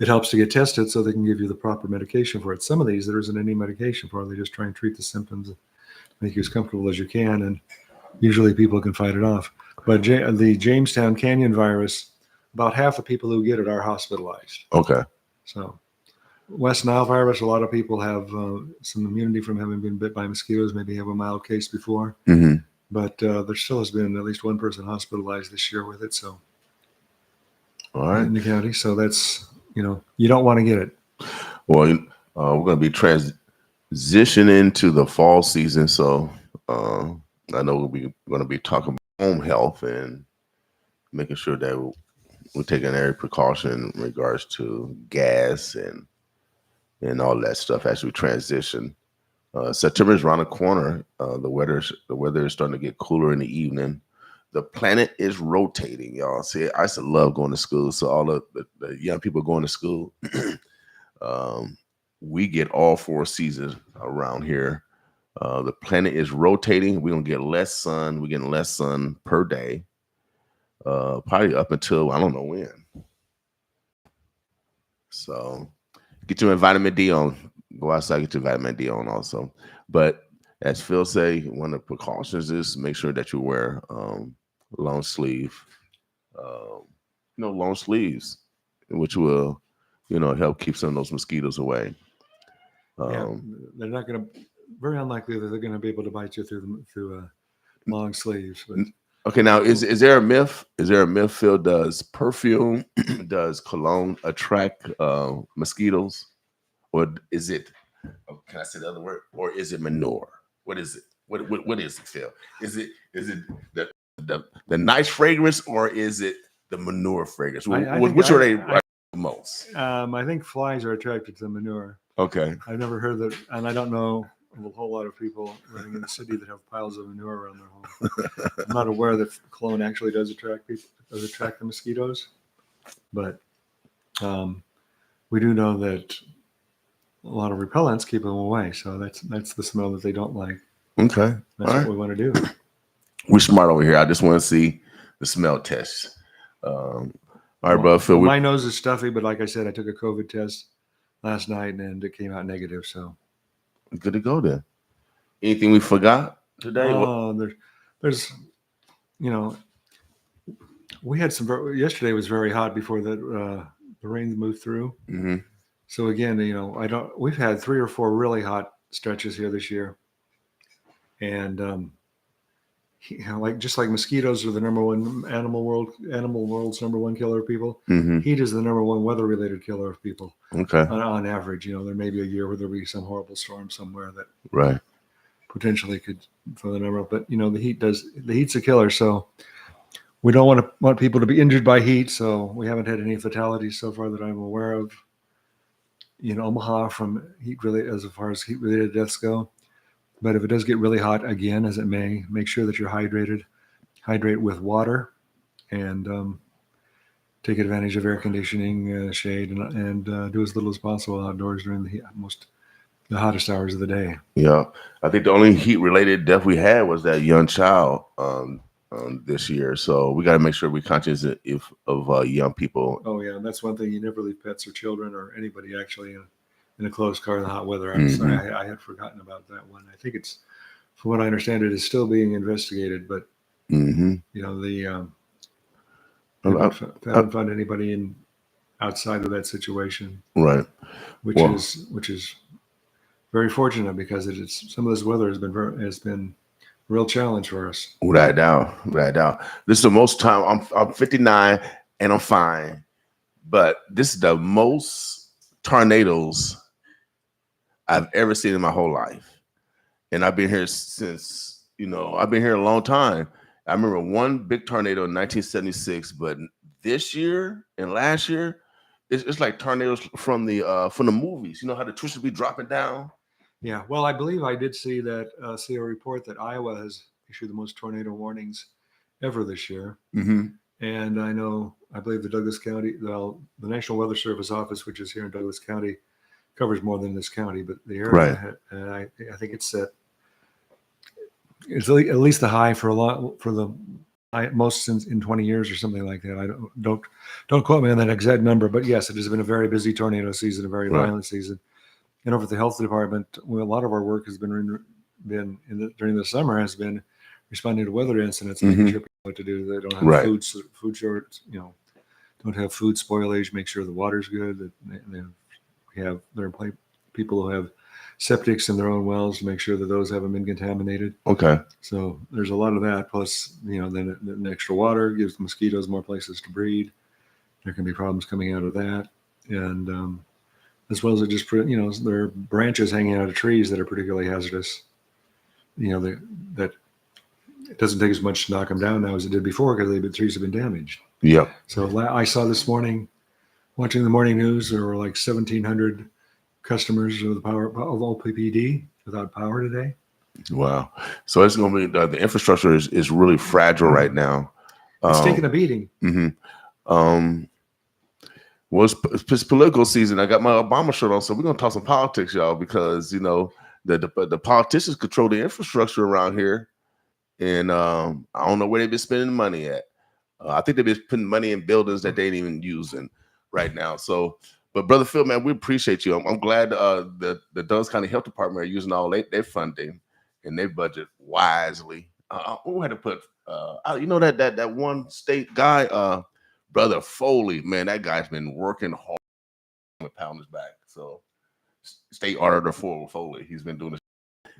it helps to get tested so they can give you the proper medication for it. Some of these, there isn't any medication for it. They just try and treat the symptoms, make you as comfortable as you can, and usually people can fight it off. But the Jamestown Canyon virus, about half the people who get it are hospitalized. Okay. So West Nile virus, a lot of people have some immunity from having been bit by mosquitoes, maybe have a mild case before. Mm-hmm. But there still has been at least one person hospitalized this year with it. So all right, in the county. So that's, you don't want to get it. Well, we're going to be transitioning to the fall season. So I know we're going to be talking about home health and making sure that we're taking every precaution in regards to gas and all that stuff as we transition. September is around the corner. The weather is starting to get cooler in the evening. The planet is rotating, y'all. See, I used to love going to school. So all of the young people going to school, we get all 4 seasons around here. The planet is rotating. We're going to get less sun. We're getting less sun per day, probably up until I don't know when. So get your vitamin D on. Go outside, get your vitamin D on also. But as Phil say, one of the precautions is make sure that you wear long sleeve, long sleeves, which will, help keep some of those mosquitoes away. They're not going to. Very unlikely that they're going to be able to bite you through long sleeves. But. Okay, now is there a myth? Is there a myth, Phil? Does perfume, does cologne attract mosquitoes, or is it? Can I say the other word? Or is it manure? What is it? What is it, Phil? Is it the nice fragrance, or is it the manure fragrance? Which are they most? I think flies are attracted to the manure. Okay. I've never heard that, and I don't know a whole lot of people living in the city that have piles of manure around their home. I'm not aware that cologne actually does attract the mosquitoes, but we do know that a lot of repellents keep them away. So that's the smell that they don't like. Okay. That's what we want to do. We're smart over here. I just want to see the smell test. All right, bro. Phil, my nose is stuffy, but like I said, I took a COVID test last night and it came out negative. So good to go then. Anything we forgot today? There's, we had yesterday was very hot before the rain moved through. Mm-hmm. So again, we've had 3 or 4 really hot stretches here this year. And, just like mosquitoes are the number one animal world's number one killer of people. Mm-hmm. Heat is the number one weather related killer of people. Okay. On average, there may be a year where there'll be some horrible storm somewhere that right potentially could throw the number up. But the heat's a killer. So we don't want people to be injured by heat. So we haven't had any fatalities so far that I'm aware of in Omaha from as far as heat related deaths go. But if it does get really hot again, as it may, make sure that you're hydrated. Hydrate with water, and take advantage of air conditioning, shade, and do as little as possible outdoors during the hottest hours of the day. Yeah, I think the only heat-related death we had was that young child this year. So we got to make sure we're conscious of young people. Oh yeah, and that's one thing. You never leave pets or children or anybody actually in a closed car in the hot weather. I'm sorry, I had forgotten about that one. I think it's, from what I understand, it is still being investigated, but mm-hmm. Haven't found anybody outside of that situation, right? Which is very fortunate because some of this weather has been a real challenge for us. Without doubt. This is the most time. I'm 59 and I'm fine, but this is the most tornadoes I've ever seen in my whole life. And I've been here since, I've been here a long time. I remember one big tornado in 1976, but this year and last year, it's like tornadoes from the movies. You know how the twisters be dropping down? Yeah. Well, I believe I did see a report that Iowa has issued the most tornado warnings ever this year. Mm-hmm. And I believe the Douglas County, the National Weather Service office, which is here in Douglas County, covers more than this county, but the area, right. I think it's at least the high for the most in 20 years or something like that. I don't quote me on that exact number, but yes, it has been a very busy tornado season, a very Right. violent season. And over at the health department, well, a lot of our work has been during the summer has been responding to weather incidents, making sure people know what to do. They don't have Right. food shorts, don't have food spoilage. Make sure the water's good. That there are people who have septics in their own wells to make sure that those haven't been contaminated. Okay. So there's a lot of that. Plus, then the extra water gives the mosquitoes more places to breed. There can be problems coming out of that, and as well as it just there are branches hanging out of trees that are particularly hazardous. That it doesn't take as much to knock them down now as it did before because the trees have been damaged. Yeah. So I saw this morning, watching the morning news, there were like 1,700 customers of OPPD without power today. Wow. So it's going to be the infrastructure is really fragile right now. It's taking a beating. Well, it's political season. I got my Obama shirt on, so we're going to talk some politics, y'all, because the politicians control the infrastructure around here, and I don't know where they've been spending money at. I think they've been putting money in buildings that they ain't even using right now. So, but Brother Phil, man, we appreciate you. I'm glad the Douglas County Health Department are using all their funding and their budget wisely. We had to put, that one state guy, Brother Foley, man, that guy's been working hard with Pounders back. So, state auditor for Foley, he's been doing this.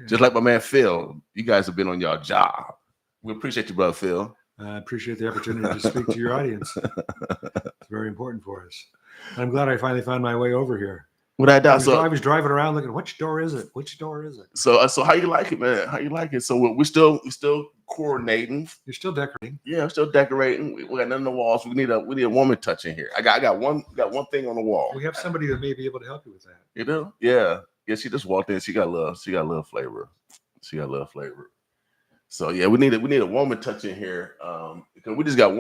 Just like my man Phil, you guys have been on your job. We appreciate you, Brother Phil. I appreciate the opportunity to speak to your audience. It's very important for us. I'm glad I finally found my way over here. Without doubt. I was driving around looking, which door is it? Which door is it? So how you like it, man? How you like it? So we're still coordinating. You're still decorating. Yeah, we're still decorating. We got nothing on the walls. We need a woman touch in here. I got one thing on the wall. We have somebody that may be able to help you with that. You know? Yeah. Yeah, she just walked in. She got a little flavor. She got a little flavor. So yeah, we need a woman touch in here. Because we got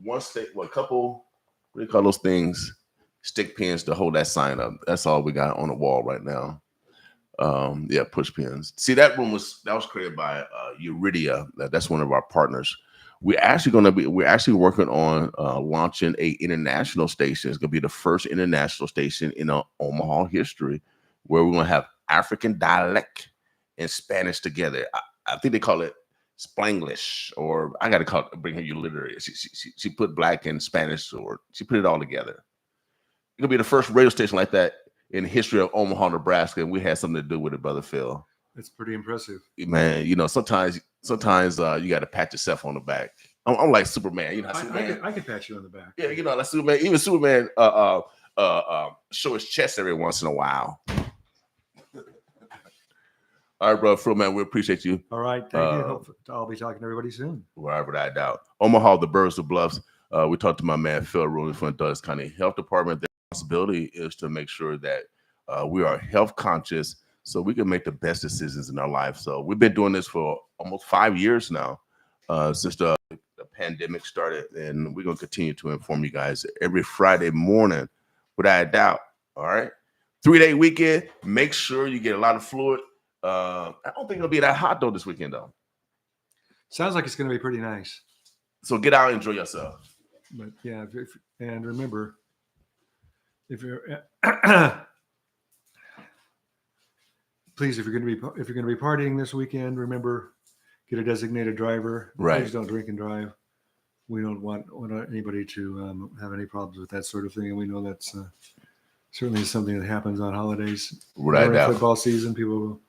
one stick, a couple, what do you call those things? Stick pins to hold that sign up. That's all we got on the wall right now. Push pins. See, that was created by Uridia. That's one of our partners. We're actually working on launching a international station. It's gonna be the first international station in Omaha history where we're gonna have African dialect and Spanish together. I think they call it Spanglish, or I gotta bring her you literary. She put black and Spanish, or she put it all together. It'll be the first radio station like that in the history of Omaha, Nebraska, and we had something to do with it, Brother Phil. It's pretty impressive, man. Sometimes you got to pat yourself on the back. I'm like Superman. Superman. I could pat you on the back. Yeah, like Superman. Even Superman show his chest every once in a while. All right, Brother Phil, man, we appreciate you. All right, thank you. I'll be talking to everybody soon. Wherever I doubt. Omaha, the Birds, the Bluffs. We talked to my man Phil Rooney from the Douglas County Health Department. Responsibility is to make sure that we are health conscious so we can make the best decisions in our life. So we've been doing this for almost 5 years now since the pandemic started, and we're going to continue to inform you guys every Friday morning without a doubt. All right, 3-day weekend. Make sure you get a lot of fluid. I don't think it'll be that hot though this weekend though. Sounds like it's going to be pretty nice. So get out and enjoy yourself. But yeah, and remember, if you're please, if you're going to be partying this weekend, remember, get a designated driver. Right. Please don't drink and drive. We don't want anybody to have any problems with that sort of thing, and we know that's certainly something that happens on holidays. Right. During football season, people.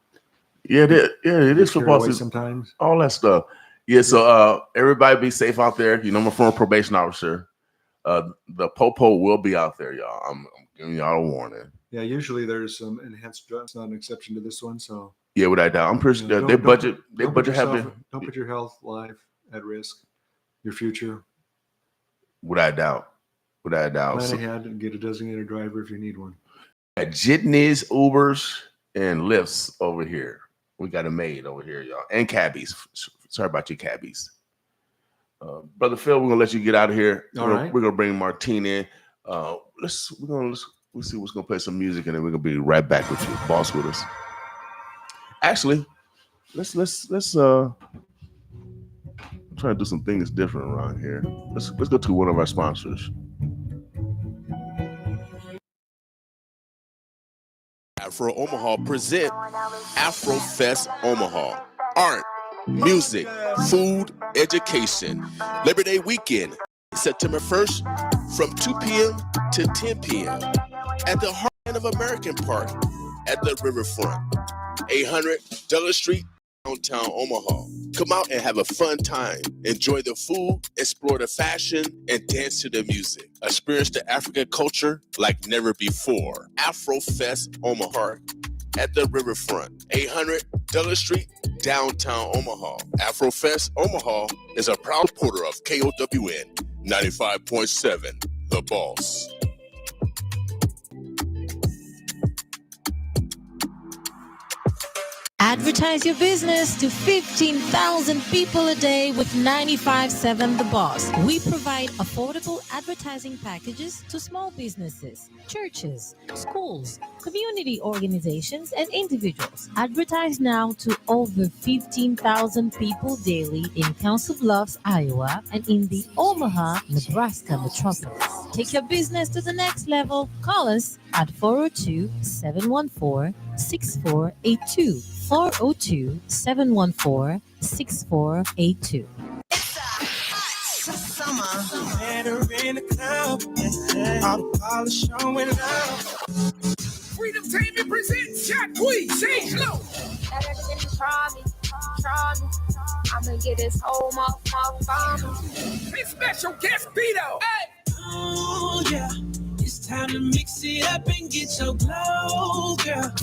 Yeah, it is football season sometimes. All that stuff. Yeah. So everybody be safe out there. I'm a former probation officer. The popo will be out there, y'all. I'm giving y'all a warning. Yeah, usually there's some enhanced drugs, not an exception to this one. So yeah, without doubt, I'm pretty sure their budget don't put your health, life at risk, your future. Without doubt. Plan ahead and get a designated driver if you need one. At Jitneys, Ubers, and Lyfts over here. We got a maid over here, y'all, and cabbies. Sorry about your cabbies. Brother Phil, we're gonna let you get out of here. We're gonna bring Martine in. Let's see what's gonna play some music, and then we're gonna be right back with you, boss with us. Actually, let's trying to do some things different around here. Let's go to one of our sponsors. Afro Omaha present Afro Fest Omaha. Art, music, food, education. Labor Day weekend, September 1st from 2 p.m. to 10 p.m. at the Heartland of American Park at the riverfront, 800 Douglas Street, downtown Omaha. Come out and have a fun time. Enjoy the food, explore the fashion, and dance to the music. Experience the African culture like never before. Afro Fest Omaha at the riverfront, 800 Douglas Street, downtown Omaha. Afro Fest Omaha is a proud supporter of KOWN 95.7, The Boss. Advertise your business to 15,000 people a day with 95.7 The Boss. We provide affordable advertising packages to small businesses, churches, schools, community organizations, and individuals. Advertise now to over 15,000 people daily in Council Bluffs, Iowa, and in the Omaha, Nebraska metropolis. Take your business to the next level. Call us at 402-714-6482. 402-714-6482. Summer, better in the club, all the polish showing up. Freedom Tainment presents Shot Queen, Sage Low. Better than try me. I'ma get this whole motherfucker. His special guest Vito. Hey. Oh yeah, it's time to mix it up and get your glow, girl.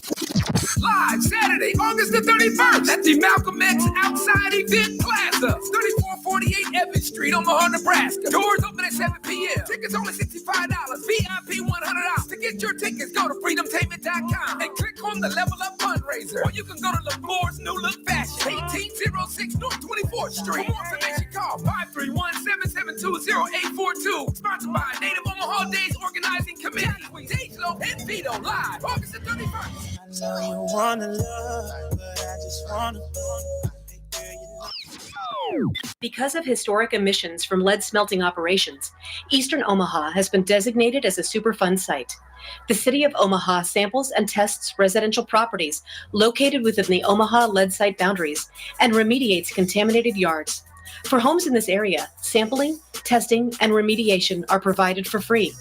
Live Saturday, August the 31st at the Malcolm X Outside Event Plaza, 3448 Evans Street, Omaha, Nebraska. Doors open at 7 p.m. Tickets only $65. VIP $100. To get your tickets, go to freedomtainment.com and click on the Level Up fundraiser. Or you can go to LaFleur's New Look Fashion, 1806 North 24th Street. For more information, call 531-772-0842. Sponsored by Native Omaha Days Organizing Committee with Dejlo and Vito. Live August the 31st. I know you wanna love, but I just wanna. Because of historic emissions from lead smelting operations, Eastern Omaha has been designated as a Superfund site. The City of Omaha samples and tests residential properties located within the Omaha lead site boundaries and remediates contaminated yards. For homes in this area, sampling, testing, and remediation are provided for free.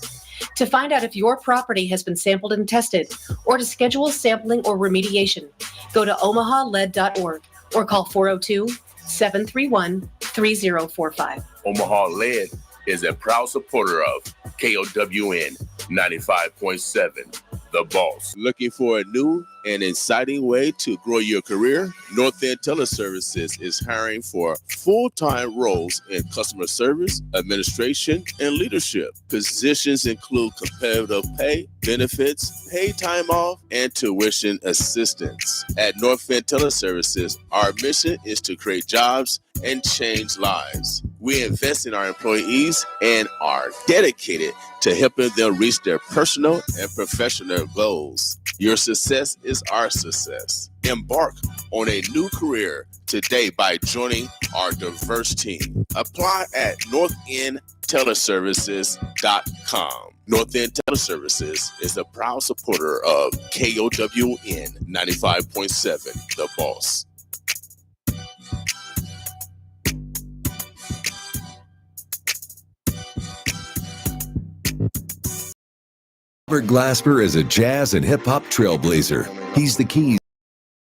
To find out if your property has been sampled and tested, or to schedule sampling or remediation, go to omahaled.org or call 402-731-3045. Omaha Lead is a proud supporter of KOWN 95.7, The Boss. Looking for a new and exciting way to grow your career? North End Teleservices is hiring for full-time roles in customer service, administration, and leadership. Positions include competitive pay, benefits, paid time off, and tuition assistance. At North End Teleservices, our mission is to create jobs and change lives. We invest in our employees and are dedicated to helping them reach their personal and professional goals. Your success is our success. Embark on a new career today by joining our diverse team. Apply at northendteleservices.com. North End Teleservices is a proud supporter of KOWN 95.7, The Boss. Robert Glasper is a jazz and hip-hop trailblazer. He's the key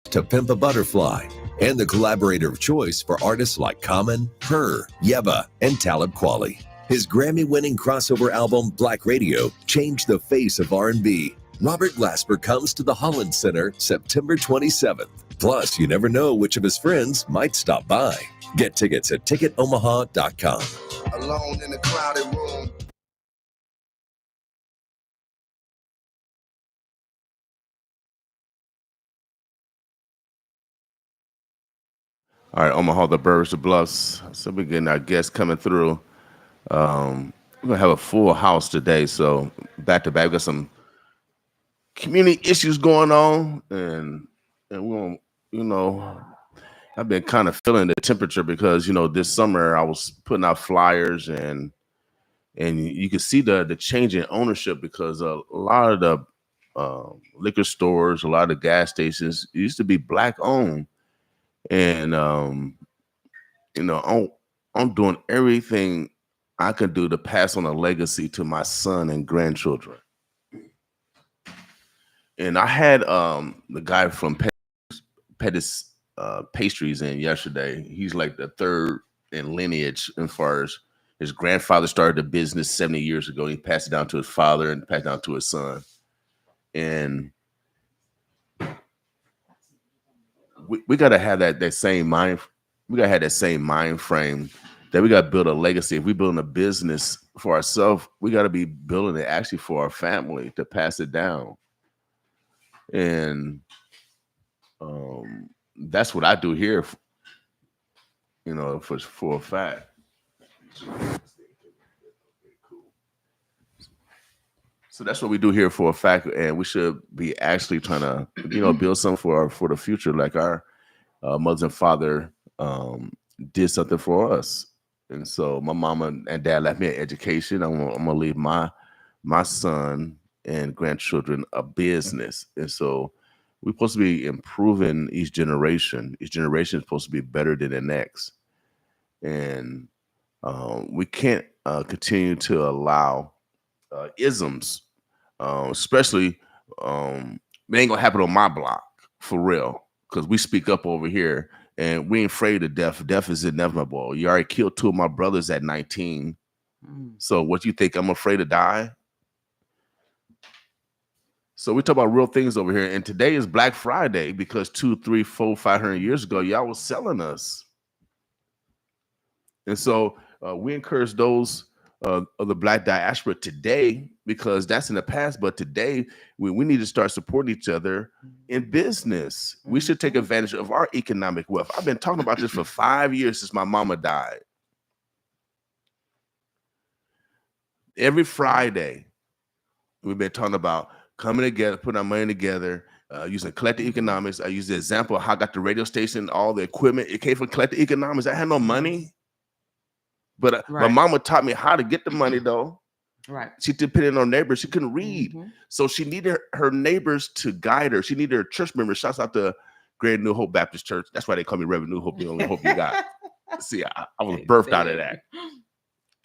to Pimp a Butterfly and the collaborator of choice for artists like Common, Her, Yeba, and Talib Kweli. His Grammy-winning crossover album, Black Radio, changed the face of R&B. Robert Glasper comes to the Holland Center September 27th. Plus, you never know which of his friends might stop by. Get tickets at ticketomaha.com. Alone in a crowded room. All right, Omaha, the Burbs, the Bluffs. So we're getting our guests coming through. We're gonna have a full house today. So back to back, we got some community issues going on, and we're gonna, I've been kind of feeling the temperature because this summer I was putting out flyers and you can see the change in ownership because a lot of the liquor stores, a lot of the gas stations used to be black owned, and I'm doing everything I can do to pass on a legacy to my son and grandchildren. And I had the guy from Pettis Pastries in yesterday. He's like the third in lineage as far as his grandfather started the business 70 years ago. He passed it down to his father and passed it down to his son. And we got to have that same mind. We got to have that same mind frame that we got to build a legacy. If we're building a business for ourselves, we got to be building it actually for our family to pass it down. And that's what I do here, for a fact. So that's what we do here for a fact, and we should be actually trying to, build something for the future, like our mother and father did something for us. And so my mama and dad left me an education. I'm gonna leave my son and grandchildren a business, and so we're supposed to be improving each generation. Each generation is supposed to be better than the next, and we can't continue to allow isms, especially it ain't gonna happen on my block for real, because we speak up over here and we ain't afraid of death. Death is inevitable. You already killed 2 of my brothers at 19. So what you think, I'm afraid to die? So we talk about real things over here, and today is Black Friday because 2, 3, 4, 500 years ago, y'all was selling us. And so we encourage those of the Black diaspora today, because that's in the past. But today, we need to start supporting each other in business. We should take advantage of our economic wealth. I've been talking about this for 5 years since my mama died. Every Friday, we've been talking about coming together, putting our money together, using collective economics. I use the example of how I got the radio station, all the equipment. It came from collective economics. I had no money. But my mama taught me how to get the money, though. Right. She depended on neighbors. She couldn't read. So she needed her neighbors to guide her. She needed her church members. Shouts out to Great New Hope Baptist Church. That's why they call me Reverend New Hope, the only hope you got. See, I was birthed out of that.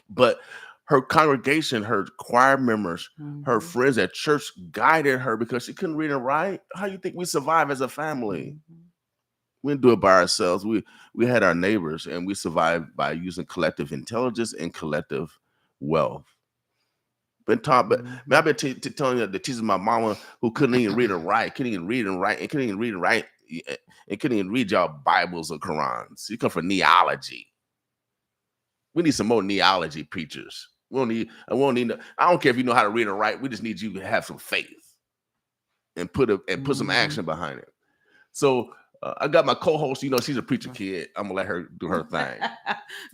But her congregation, her choir members, her friends at church guided her because she couldn't read and write. How do you think we survive as a family? We didn't do it by ourselves. We had our neighbors, and we survived by using collective intelligence and collective wealth. Been taught, but man, I've been telling you the teachers, my mama, who couldn't even read and write, couldn't even read and write, and couldn't even read and write, and couldn't even read y'all Bibles or Qurans. You come from neology. We need some more neology preachers. I don't care if you know how to read and write. We just need you to have some faith and put some action behind it. So I got my co-host. She's a preacher kid. I'm gonna let her do her thing.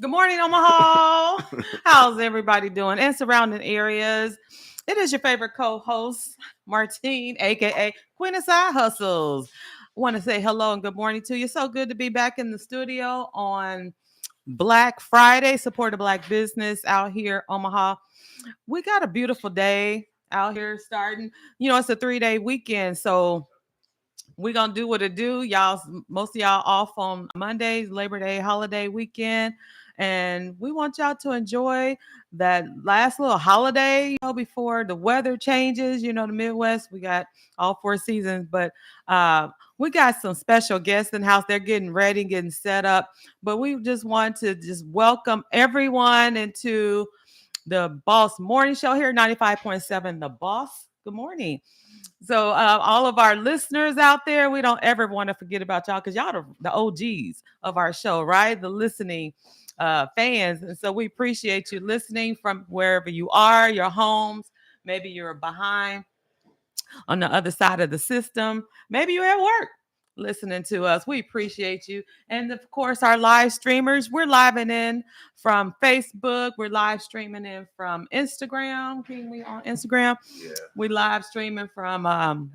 Good morning, Omaha. How's everybody doing and surrounding areas? It is your favorite co-host, Martine, aka Queen of Side Hustles. I want to say hello and good morning to you. So good to be back in the studio on Black Friday. Support a Black business out here, Omaha. We got a beautiful day out here starting. It's a 3-day weekend, so we're gonna do what it do. Most of y'all off on Mondays, Labor Day holiday weekend. And we want y'all to enjoy that last little holiday, before the weather changes. The Midwest, we got all 4 seasons, but we got some special guests in the house. They're getting ready, getting set up. But we just want to welcome everyone into the Boss Morning Show here, 95.7 The Boss. Good morning. So all of our listeners out there, we don't ever want to forget about y'all, because y'all are the OGs of our show, right? The listening fans. And so we appreciate you listening from wherever you are, your homes. Maybe you're behind on the other side of the system. Maybe you're at work listening to us. We appreciate you. And of course, our live streamers, we're living in from Facebook. We're live streaming in from Instagram. Can we on Instagram? Yeah. We live streaming from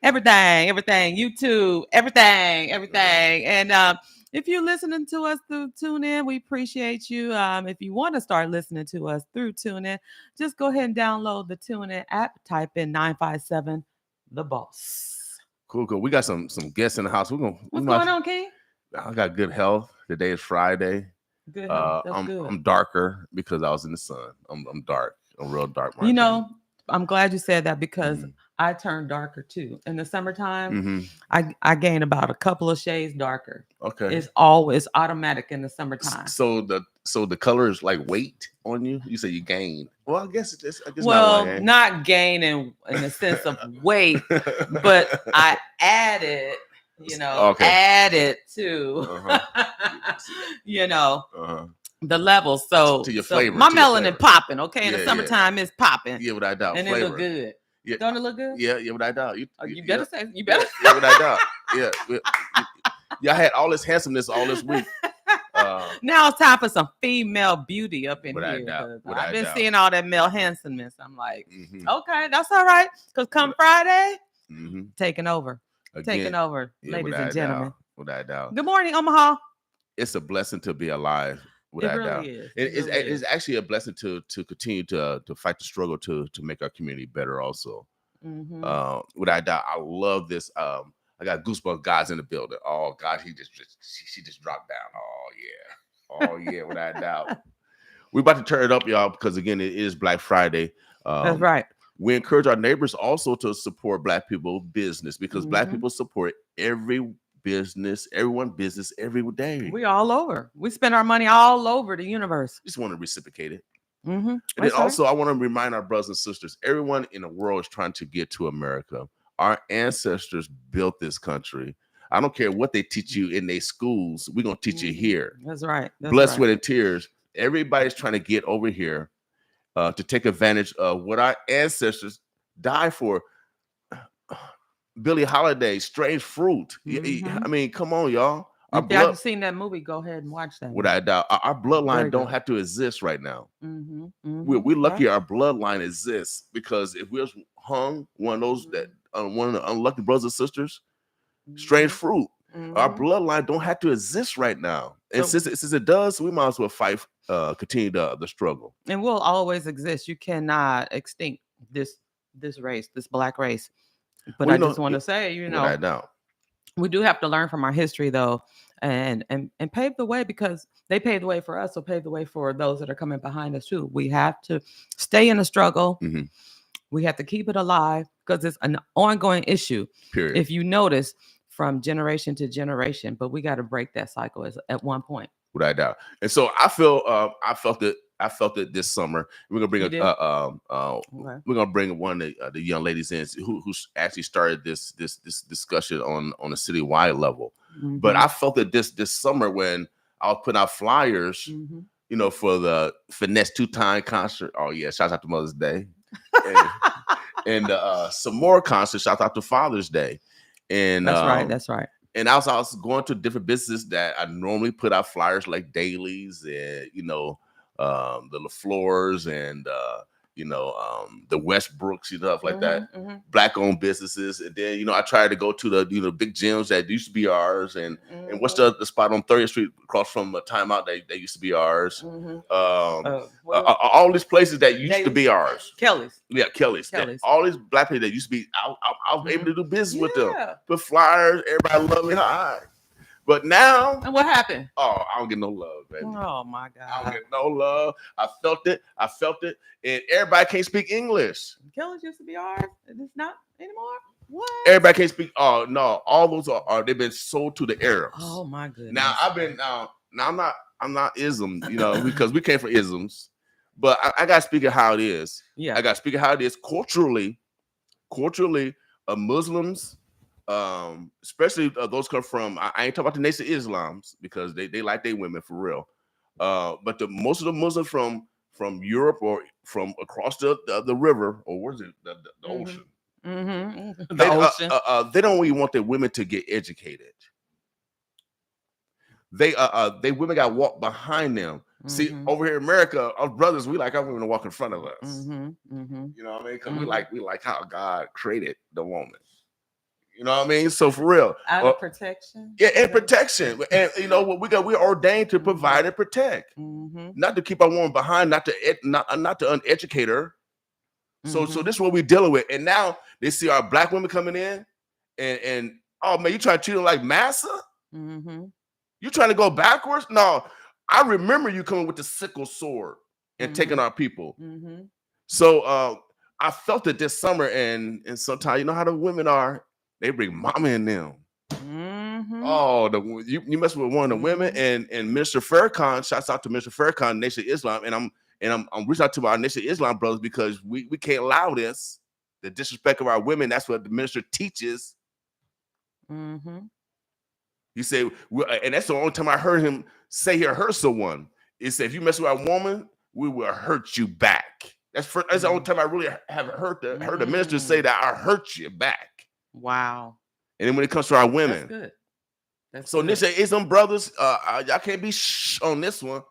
everything, YouTube, everything. And if you're listening to us through TuneIn, we appreciate you. If you want to start listening to us through TuneIn, just go ahead and download the TuneIn app. Type in 957 The Boss. Cool. We got some guests in the house. What's going on, King? I got good health. Today is Friday. Good health. That's good. I'm darker because I was in the sun. I'm dark. I'm real dark. You know, I'm glad you said that because I turn darker too. In the summertime, I gain about a couple of shades darker. Okay. It's always automatic in the summertime. So the color is like weight on you. You say you gain. Well, I guess not gain in the sense of weight, but I added, added to, the levels. So to your flavor, my melanin popping. Okay, in the summertime it's popping. Yeah, without doubt. And flavor. It look good. Yeah. Don't it look good? Yeah, without doubt. You better say. You better. Yeah, without doubt. Yeah. I had all this handsomeness all this week. Now it's time for some female beauty up in here. Doubt. I've been seeing all that male handsomeness. I'm like, okay, that's all right. Because come Friday, taking over. Again, taking over, ladies and gentlemen. Without doubt. Good morning, Omaha. It's a blessing to be alive. Without doubt. It's actually a blessing to continue to fight the struggle to make our community better also. Without doubt, I love this. I got goosebumps. God's in the building. Oh God, she just dropped down. Oh yeah, without doubt. We're about to turn it up, y'all, because again, it is Black Friday. That's right. We encourage our neighbors also to support Black people business because Black people support everyone business every day. We all over. We spend our money all over the universe. Just want to reciprocate it. And then also, I want to remind our brothers and sisters, everyone in the world is trying to get to America. Our ancestors built this country. I don't care what they teach you in their schools. We're going to teach you here. That's right. Blood, sweat, and tears. Everybody's trying to get over here to take advantage of what our ancestors died for. Billie Holiday, Strange Fruit. I mean, come on, y'all. If you haven't seen that movie, go ahead and watch that. Without doubt, our bloodline don't have to exist right now. We're lucky our bloodline exists because if we hung one of those one of the unlucky brothers and sisters, strange fruit, our bloodline don't have to exist right now. And since it does, we might as well fight, continue the struggle. And we'll always exist. You cannot extinct this race, this Black race. But I just want to say, we do have to learn from our history, though, and pave the way because they paved the way for us. So pave the way for those that are coming behind us, too. We have to stay in the struggle. We have to keep it alive because it's an ongoing issue. Period. If you notice, from generation to generation, but we got to break that cycle at one point. Without doubt. And so I felt it this summer. We're gonna bring we're gonna bring one of the young ladies in who actually started this discussion on a citywide level. But I felt it this summer when I was putting out flyers, for the Finesse 2-time concert. Oh yeah, shout out to Mother's Day, and some more concerts. Shout out to Father's Day, and that's right. And I was going to different businesses that I normally put out flyers like Dailies and the LaFleurs and the Westbrooks, stuff like that. Black-owned businesses, and then I tried to go to the big gyms that used to be ours, and what's the spot on 30th Street across from a Timeout that used to be ours. All these places that used to be ours. Kelly's. Yeah, Kelly's. All these Black people that used to be, I was able to do business with them. Put flyers, everybody loved me. Hi. But now, and what happened? Oh, I don't get no love, baby. Oh my God, I don't get no love. I felt it, and everybody can't speak English. Kelly's used to be ours, and it's not anymore. What? Everybody can't speak. Oh no, all those are they've been sold to the Arabs. Oh my goodness. Now I'm not ism, because we came from isms, but I gotta speak it how it is. Yeah, I gotta speak it how it is culturally, Muslims. Especially those come from, I ain't talking about the Nation of Islams because they like their women for real. But most of the Muslims from Europe or from across the river, or what is it, the ocean? The ocean. They don't even want their women to get educated. They women got to walk behind them. See, over here in America, our brothers, we like our women to walk in front of us. You know what I mean? Because we like how God created the woman. You know what I mean? So for real, Out of protection. yeah, and protection, and you know what we're ordained to provide and protect, not to keep our woman behind, not to uneducate her. So this is what we're dealing with, and now they see our black women coming in, and oh man, you trying to treat them like massa? You trying to go backwards? No, I remember you coming with the sickle sword and taking our people. So I felt it this summer, and sometimes you know how the women are. They bring mama in them. Oh, you mess with one of the women, and Mr. Farrakhan. Shouts out to Mr. Farrakhan, Nation of Islam, and I'm reaching out to our Nation of Islam brothers because we can't allow this, the disrespect of our women. That's what the minister teaches. He said, and that's the only time I heard him say he hurt someone. He said, if you mess with our woman, we will hurt you back. That's the only time I really have heard the minister say that I hurt you back. Wow. And then when it comes to our women, that's good. That's so good. Nation Islam brothers, y'all can't be on this one.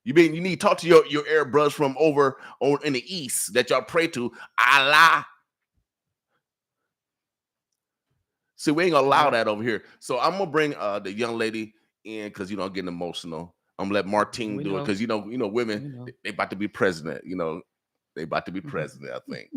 You need to talk to your Arab brothers from over in the east that y'all pray to Allah. See, we ain't gonna allow that over here. So I'm gonna bring the young lady in because I'm getting emotional. I'm gonna let Martine do it because women they about to be president. They about to be president. I think.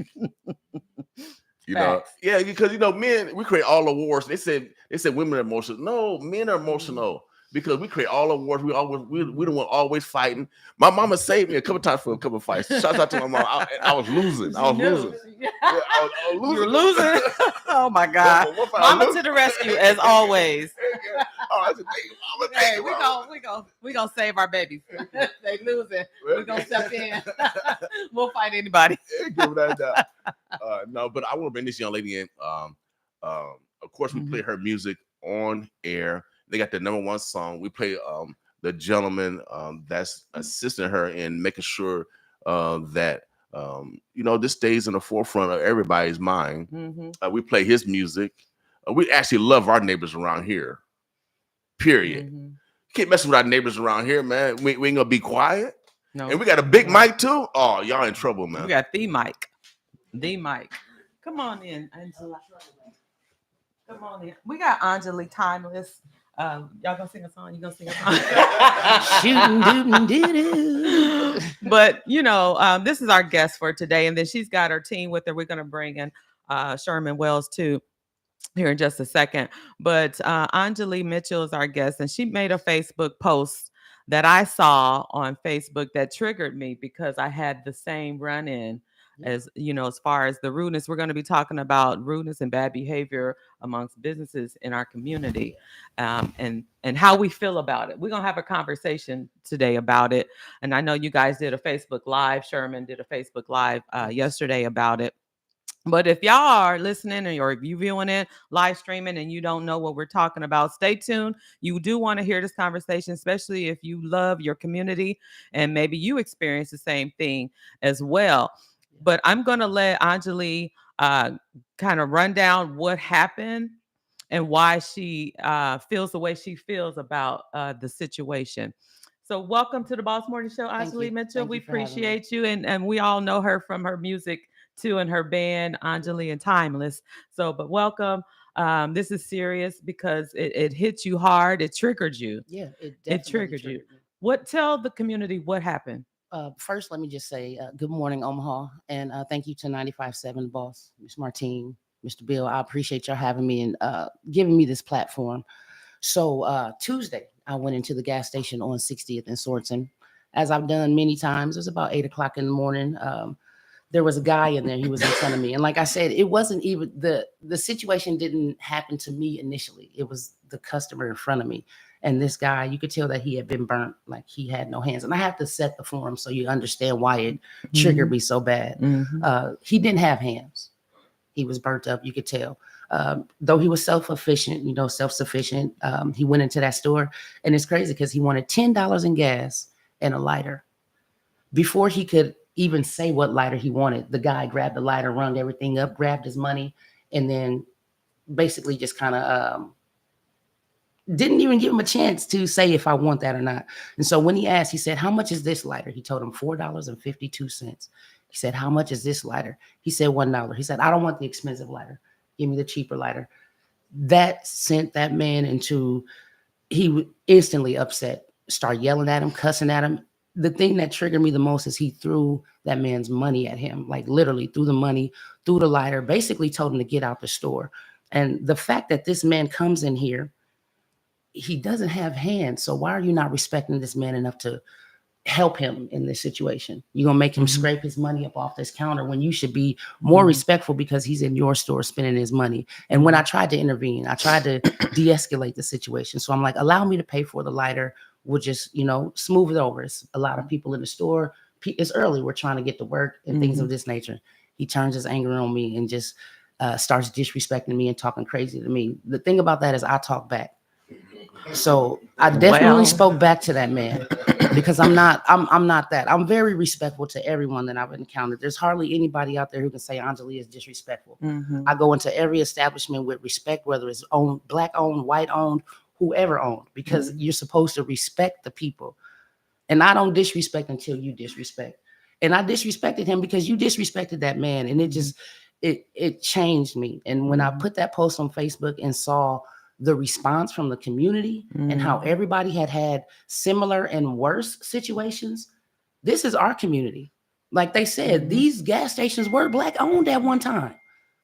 Yeah, because men we create all the wars. They said women are emotional. No, men are emotional because we create all the wars. We don't want always fighting. My mama saved me a couple times for a couple of fights. Shout out to my mom. I was losing. I was losing. Yeah, I was losing. You're losing. Oh my God! Mama to the rescue as always. Hey, we gonna save our babies. They losing. We gonna step in. We'll fight anybody. Give that down. No, but I want to bring this young lady in. Of course, we play her music on air. They got the #1 song. We play the gentleman that's assisting her in making sure that this stays in the forefront of everybody's mind. We play his music. We actually love our neighbors around here. Period. Can't mess with our neighbors around here, man. We ain't gonna be quiet. No. And we got a big mic too. Oh, y'all in trouble, man. We got the mic. The mic. Come on in, Angela. Come on in. We got Anjali Timeless. Y'all gonna sing a song? You gonna sing a song? Shooting, doo. But this is our guest for today, and then she's got her team with her. We're gonna bring in Sherman Wells too here in just a second. But Anjali Mitchell is our guest, and she made a Facebook post that I saw on Facebook that triggered me because I had the same run-in as far as the rudeness. We're going to be talking about rudeness and bad behavior amongst businesses in our community, and how we feel about it. We're going to have a conversation today about it. And I know you guys did a Facebook Live. Sherman did a Facebook Live yesterday about it. But if y'all are listening or if you viewing it, live streaming, and you don't know what we're talking about, stay tuned. You do want to hear this conversation, especially if you love your community and maybe you experience the same thing as well. But I'm going to let Anjali kind of run down what happened and why she feels the way she feels about the situation. So welcome to the Boss Morning Show, Anjali Mitchell. We appreciate you. And we all know her from her music too, and her band, Anjali and Timeless. So, but welcome. This is serious because it hit you hard. It triggered you. Yeah, it triggered you. Tell the community what happened. First, let me just say good morning, Omaha, and thank you to 95.7 Boss, Ms. Martine, Mr. Bill. I appreciate y'all having me and giving me this platform. So Tuesday, I went into the gas station on 60th and Swartzen, as I've done many times. It was about 8 o'clock in the morning. There was a guy in there. He was in front of me. And like I said, it wasn't even the situation didn't happen to me initially. It was the customer in front of me. And this guy, you could tell that he had been burnt, like he had no hands. And I have to set the form so you understand why it triggered me so bad. He didn't have hands. He was burnt up, you could tell. Though he was self-sufficient, he went into that store. And it's crazy because he wanted $10 in gas and a lighter. Before he could even say what lighter he wanted, the guy grabbed the lighter, rung everything up, grabbed his money, and then basically just kind of didn't even give him a chance to say if I want that or not. And so when he asked, he said, "How much is this lighter?" He told him $4.52. He said, "How much is this lighter?" He said $1. He said, "I don't want the expensive lighter." give me the cheaper lighter. That sent that man into, he instantly upset, start yelling at him, cussing at him. The thing that triggered me the most is he threw that man's money at him, like literally threw the money, threw the lighter, basically told him to get out the store. And the fact that this man comes in here, he doesn't have hands. So why are you not respecting this man enough to help him in this situation? You're gonna make him scrape his money up off this counter when you should be more respectful because he's in your store spending his money. And when I tried to intervene, I tried to de-escalate the situation. So I'm like, allow me to pay for the lighter. We'll just, smooth it over. It's a lot of people in the store. It's early. We're trying to get to work and things of this nature. He turns his anger on me and just starts disrespecting me and talking crazy to me. The thing about that is I talk back. So I definitely spoke back to that man because I'm not that. I'm very respectful to everyone that I've encountered. There's hardly anybody out there who can say Anjali is disrespectful. I go into every establishment with respect, whether it's owned, black owned, white owned, whoever owned, because you're supposed to respect the people. And I don't disrespect until you disrespect. And I disrespected him because you disrespected that man. And it just, it changed me. And when I put that post on Facebook and saw the response from the community and how everybody had similar and worse situations, this is our community. Like they said, these gas stations were black owned at one time.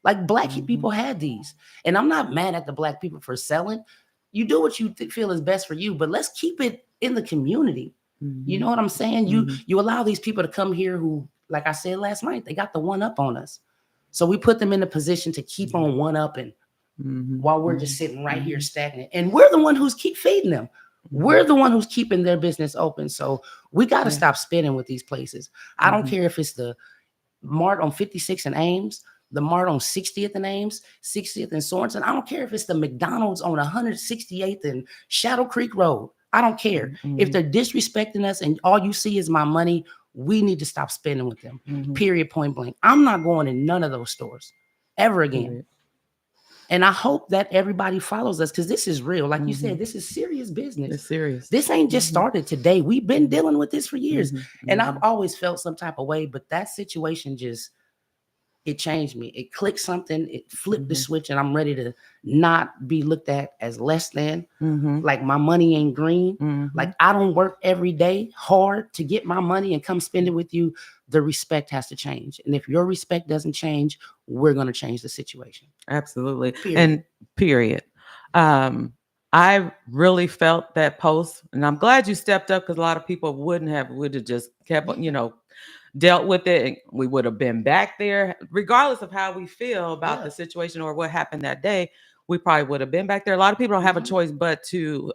Like black people had these. And I'm not mad at the black people for selling. You do what you feel is best for you, but let's keep it in the community. You know what I'm saying? You allow these people to come here who, like I said last night, they got the one up on us. So we put them in a position to keep on one up and while we're just sitting right here stagnant. And we're the one who's keep feeding them. We're the one who's keeping their business open. So we got to stop spinning with these places. I don't care if it's the Mart on 56 and Ames, the Mart on 60th and Ames, 60th and Sorensen. I don't care if it's the McDonald's on 168th and Shadow Creek Road. I don't care. If they're disrespecting us and all you see is my money, we need to stop spending with them. Period, point blank. I'm not going in none of those stores ever again. And I hope that everybody follows us because this is real. Like you said, this is serious business. It's serious. This ain't just started today. We've been dealing with this for years. And I've always felt some type of way, but that situation just, it changed me. It clicked something. It flipped the switch and I'm ready to not be looked at as less than. Like my money ain't green. Like I don't work every day hard to get my money and come spend it with you. The respect has to change. And if your respect doesn't change, we're going to change the situation. Absolutely. Period. Period. I really felt that post and I'm glad you stepped up because a lot of people would have just kept, dealt with it. And we would have been back there regardless of how we feel about the situation or what happened that day. We probably would have been back there. A lot of people don't have a choice but to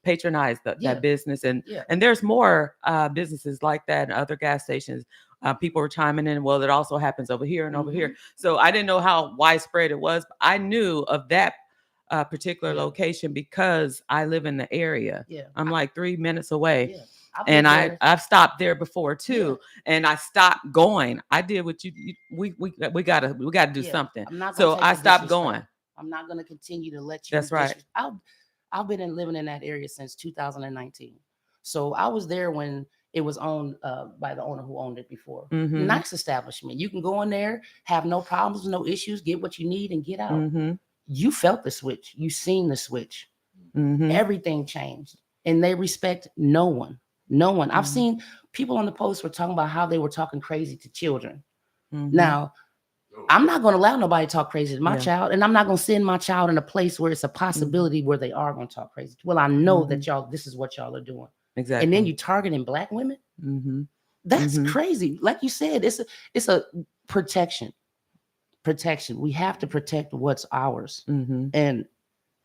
patronize that business. And there's more businesses like that and other gas stations. People were chiming in. Well, it also happens over here and over here. So I didn't know how widespread it was. But I knew of that particular location because I live in the area. I'm like 3 minutes away. And I've stopped there before too, and I stopped going. I did what we gotta do something. So I stopped going. I'm not gonna continue to let you. That's right. I've been living in that area since 2019. So I was there when it was owned by the owner who owned it before. Nice establishment. You can go in there, have no problems, no issues, get what you need, and get out. You felt the switch. You seen the switch. Everything changed, and they respect no one. No one. I've seen people on the post were talking about how they were talking crazy to children. Now, I'm not going to allow nobody to talk crazy to my child, and I'm not going to send my child in a place where it's a possibility where they are going to talk crazy. Well, I know that this is what y'all are doing. Exactly. And then you targeting black women. That's crazy. Like you said, it's a protection. We have to protect what's ours, and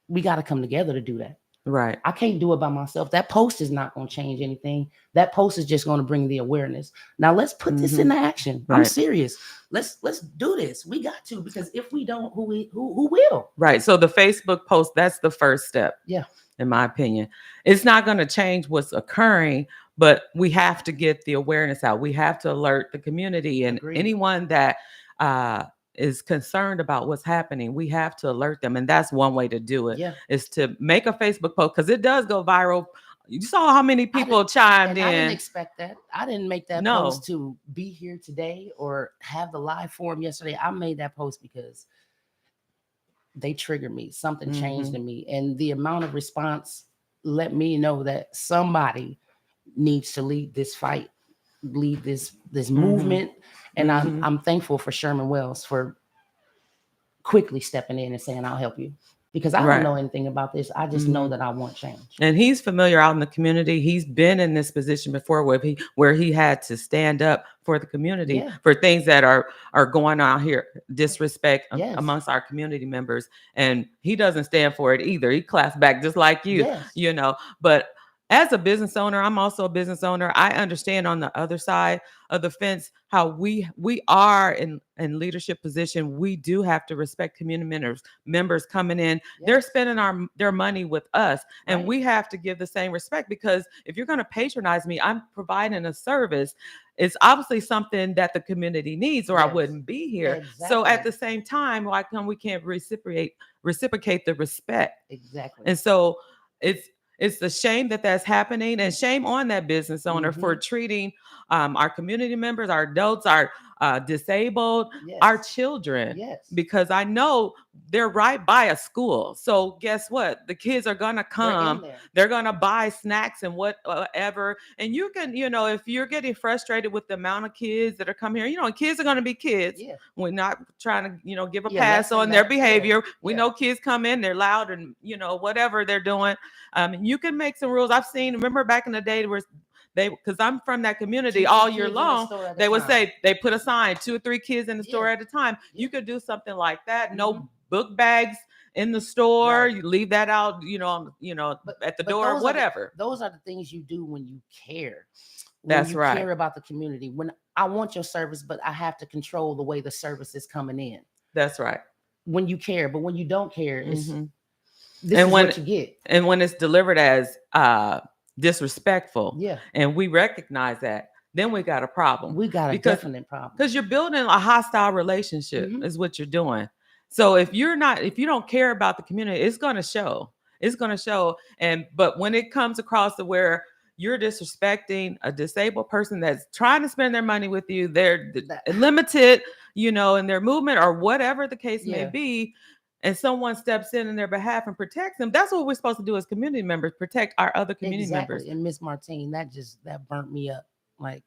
we got to come together to do that. Right. I can't do it by myself. That post is not going to change anything. That post is just going to bring the awareness. Now let's put this into action. Right. I'm serious. Let's do this. We got to, because if we don't, who will? Right. So the Facebook post, that's the first step. Yeah. In my opinion, it's not going to change what's occurring, but we have to get the awareness out. We have to alert the community and anyone that is concerned about what's happening. We have to alert them. And that's one way to do it is to make a Facebook post because it does go viral. You saw how many people chimed in. I didn't expect that. I didn't make that post to be here today or have the live forum yesterday. I made that post because they triggered me. Something changed Mhm. in me. And the amount of response let me know that somebody needs to lead this fight, lead this movement. And Mhm. I'm thankful for Sherman Wells for quickly stepping in and saying, I'll help you. Because I don't Right. know anything about this. I just know that I want change. And he's familiar out in the community. He's been in this position before where he had to stand up for the community Yeah. for things that are going on here, disrespect Yes. amongst our community members. And he doesn't stand for it either. He claps back just like you, Yes. you know. But as a business owner, I'm also a business owner. I understand on the other side of the fence how we are in leadership position. We do have to respect community members coming in. They're spending their money with us, and Right. we have to give the same respect, because if you're going to patronize me, I'm providing a service. It's obviously something that the community needs, or I Yes. wouldn't be here. So Exactly. at the same time, why come we can't reciprocate the respect? Exactly. And so it's a shame that that's happening, and shame on that business owner for treating our community members, our adults, our disabled, our Yes. children, Yes. because I know they're right by a school. So guess what? The kids are gonna They're in come. there. They're gonna buy snacks and whatever. And you can, if you're getting frustrated with the amount of kids that are coming here, kids are gonna be kids. Yeah. We're not trying to, give a Yeah, pass lesson on their that- yeah, behavior. We yeah. know kids come in, they're loud, and whatever they're doing. You can make some rules. I've seen. Remember back in the day where because I'm from that community 2 all kids year in the long, store at a they would time. say they put a sign, 2 or 3 kids in the store Yeah. at a time. Yeah. You could do something like that. No book bags in the store. Right. You leave that out, at the door, those whatever. Those are the things you do when you care. When That's you right. care about the community. When I want your service, but I have to control the way the service is coming in. That's right. When you care, but when you don't care, it's And is what you get. And when it's delivered as disrespectful, Yeah. and we recognize that, then we got a problem. We got a definite problem. Because you're building a hostile relationship is what you're doing. So if you don't care about the community, it's going to show. It's going to show. But when it comes across to where you're disrespecting a disabled person that's trying to spend their money with you, they're limited, in their movement or whatever the case may Yeah. be, and someone steps in their behalf and protects them, that's what we're supposed to do as community members, protect our other community members. And Miss Martine, that burnt me up. Like,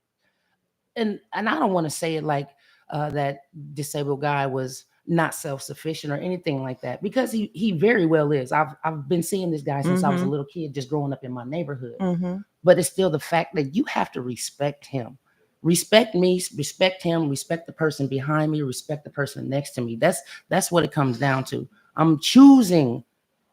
and I don't want to say it like that disabled guy was not self-sufficient or anything like that, because he very well is. I've been seeing this guy since I was a little kid, just growing up in my neighborhood. But it's still the fact that you have to respect him. Respect me, respect him, respect the person behind me, respect the person next to me. That's what it comes down to. I'm choosing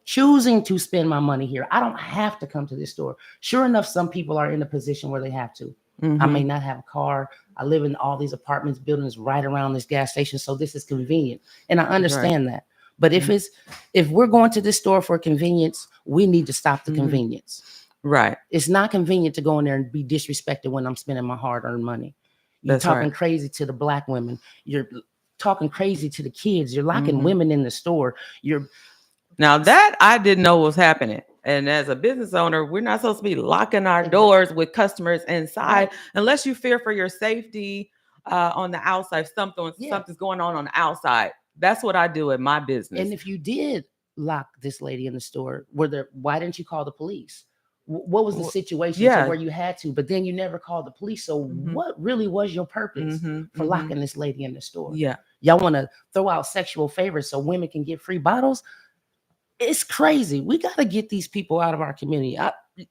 to spend my money here. I don't have to come to this store. Sure enough, some people are in a position where they have to. I may not have a car. I live in all these apartments buildings right around this gas station, so this is convenient, and I understand that. But if we're going to this store for convenience, we need to stop the convenience. Right. It's not convenient to go in there and be disrespected when I'm spending my hard-earned money. You're talking crazy to the Black women. You're talking crazy to the kids. You're locking women in the store. Now that I didn't know was happening. And as a business owner, we're not supposed to be locking our doors with customers inside unless you fear for your safety on the outside. Something's going on the outside. That's what I do in my business. And if you did lock this lady in the store, why didn't you call the police? What was the situation to where you had to, but then you never called the police? So what really was your purpose for locking this lady in the store? Yeah. Y'all want to throw out sexual favors so women can get free bottles? It's crazy. We got to get these people out of our community.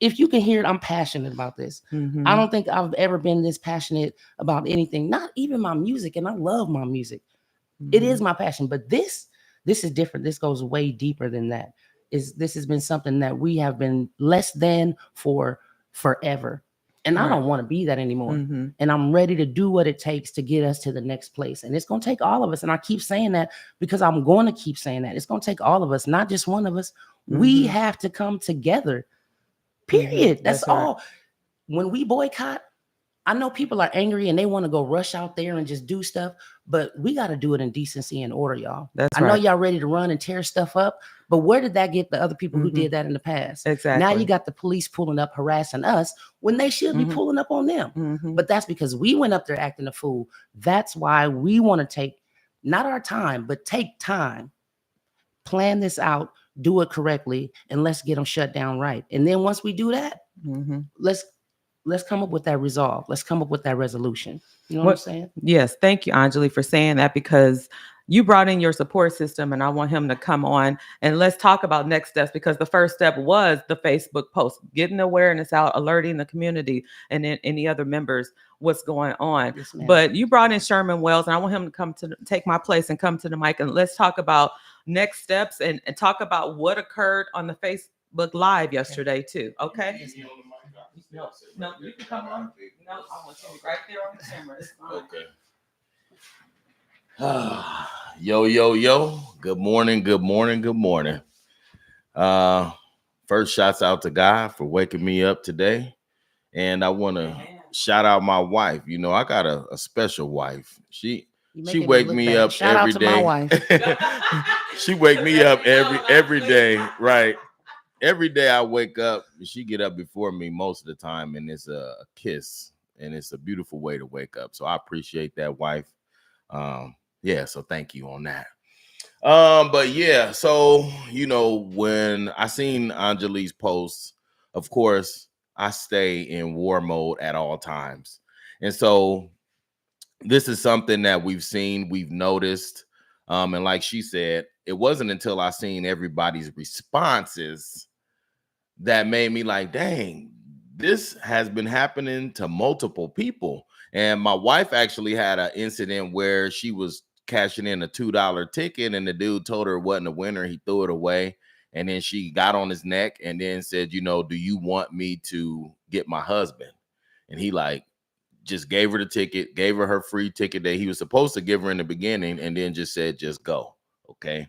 If you can hear it, I'm passionate about this. I don't think I've ever been this passionate about anything, not even my music. And I love my music. It is my passion, but this is different. This goes way deeper than that. This has been something that we have been less than for forever. And I don't want to be that anymore. And I'm ready to do what it takes to get us to the next place. And it's going to take all of us. And I keep saying that because I'm going to keep saying that. It's going to take all of us, not just one of us. We have to come together. Period. That's all. When we boycott, I know people are angry and they want to go rush out there and just do stuff, but we got to do it in decency and order, y'all. I know y'all ready to run and tear stuff up, but where did that get the other people who did that in the past? Exactly. Now you got the police pulling up, harassing us when they should be pulling up on them. But that's because we went up there acting a fool. That's why we want to take not our time, but take time plan this out, do it correctly, and let's get them shut down right. And then once we do that, let's come up with that resolve. Let's come up with that resolution. You know what I'm saying? Yes. Thank you, Anjali, for saying that, because you brought in your support system and I want him to come on and let's talk about next steps, because the first step was the Facebook post, getting awareness out, alerting the community and then any other members what's going on. Yes, ma'am. But you brought in Sherman Wells and I want him to come to take my place and come to the mic and let's talk about next steps and talk about what occurred on the Facebook Live yesterday too. Okay. No, you can come on. No, I want you right there on the camera. It's fine. Okay. Yo. Good morning. First, shouts out to God for waking me up today. And I want to shout out my wife. You know, I got a special wife. She wake me up every day. My wife. She wake me up every day, right? Every day I wake up, she get up before me most of the time, and it's a kiss, and it's a beautiful way to wake up. So I appreciate that, wife. So thank you on that. But yeah, so you know, when I seen Anjali's posts, of course, I stay in war mode at all times. And so this is something that we've noticed. And like she said, it wasn't until I seen everybody's responses that made me like, dang, this has been happening to multiple people. And my wife actually had an incident where she was cashing in a $2 ticket and the dude told her it wasn't a winner. He threw it away. And then she got on his neck and then said, you know, do you want me to get my husband? And he like just gave her the ticket, gave her free ticket that he was supposed to give her in the beginning, and then just said, just go. Okay.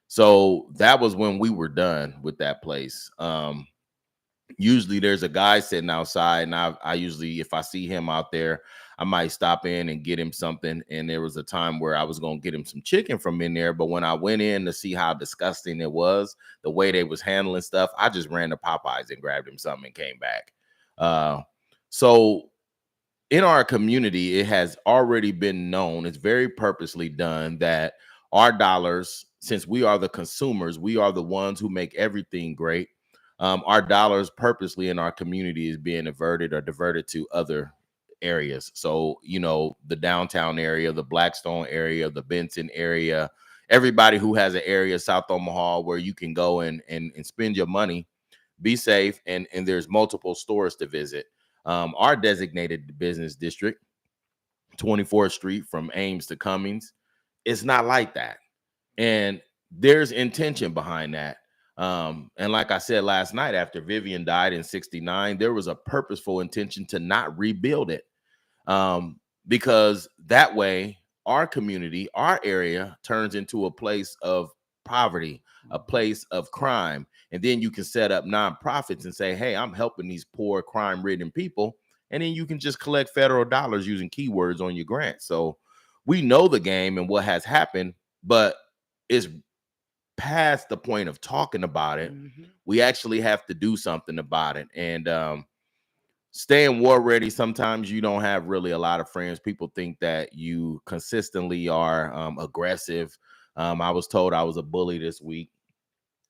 So that was when we were done with that place. Usually there's a guy sitting outside, and I usually, if I see him out there, I might stop in and get him something. And there was a time where I was going to get him some chicken from in there. But when I went in to see how disgusting it was, the way they was handling stuff, I just ran to Popeyes and grabbed him something and came back. So in our community, it has already been known, it's very purposely done, that our dollars, since we are the consumers, we are the ones who make everything great. Our dollars purposely in our community is being diverted to other areas. So, you know, the downtown area, the Blackstone area, the Benson area, everybody who has an area, South Omaha, where you can go and spend your money, be safe, and there's multiple stores to visit. Our designated business district, 24th Street from Ames to Cummings, it's not like that. And there's intention behind that. And like I said last night, after Vivian died in 1969, there was a purposeful intention to not rebuild it. Because that way our community, our area turns into a place of poverty, a place of crime. And then you can set up nonprofits and say, hey, I'm helping these poor crime-ridden people. And then you can just collect federal dollars using keywords on your grant. So we know the game and what has happened, but it's past the point of talking about it. We actually have to do something about it. And staying war ready, sometimes you don't have really a lot of friends. People think that you consistently are aggressive. I was told I was a bully this week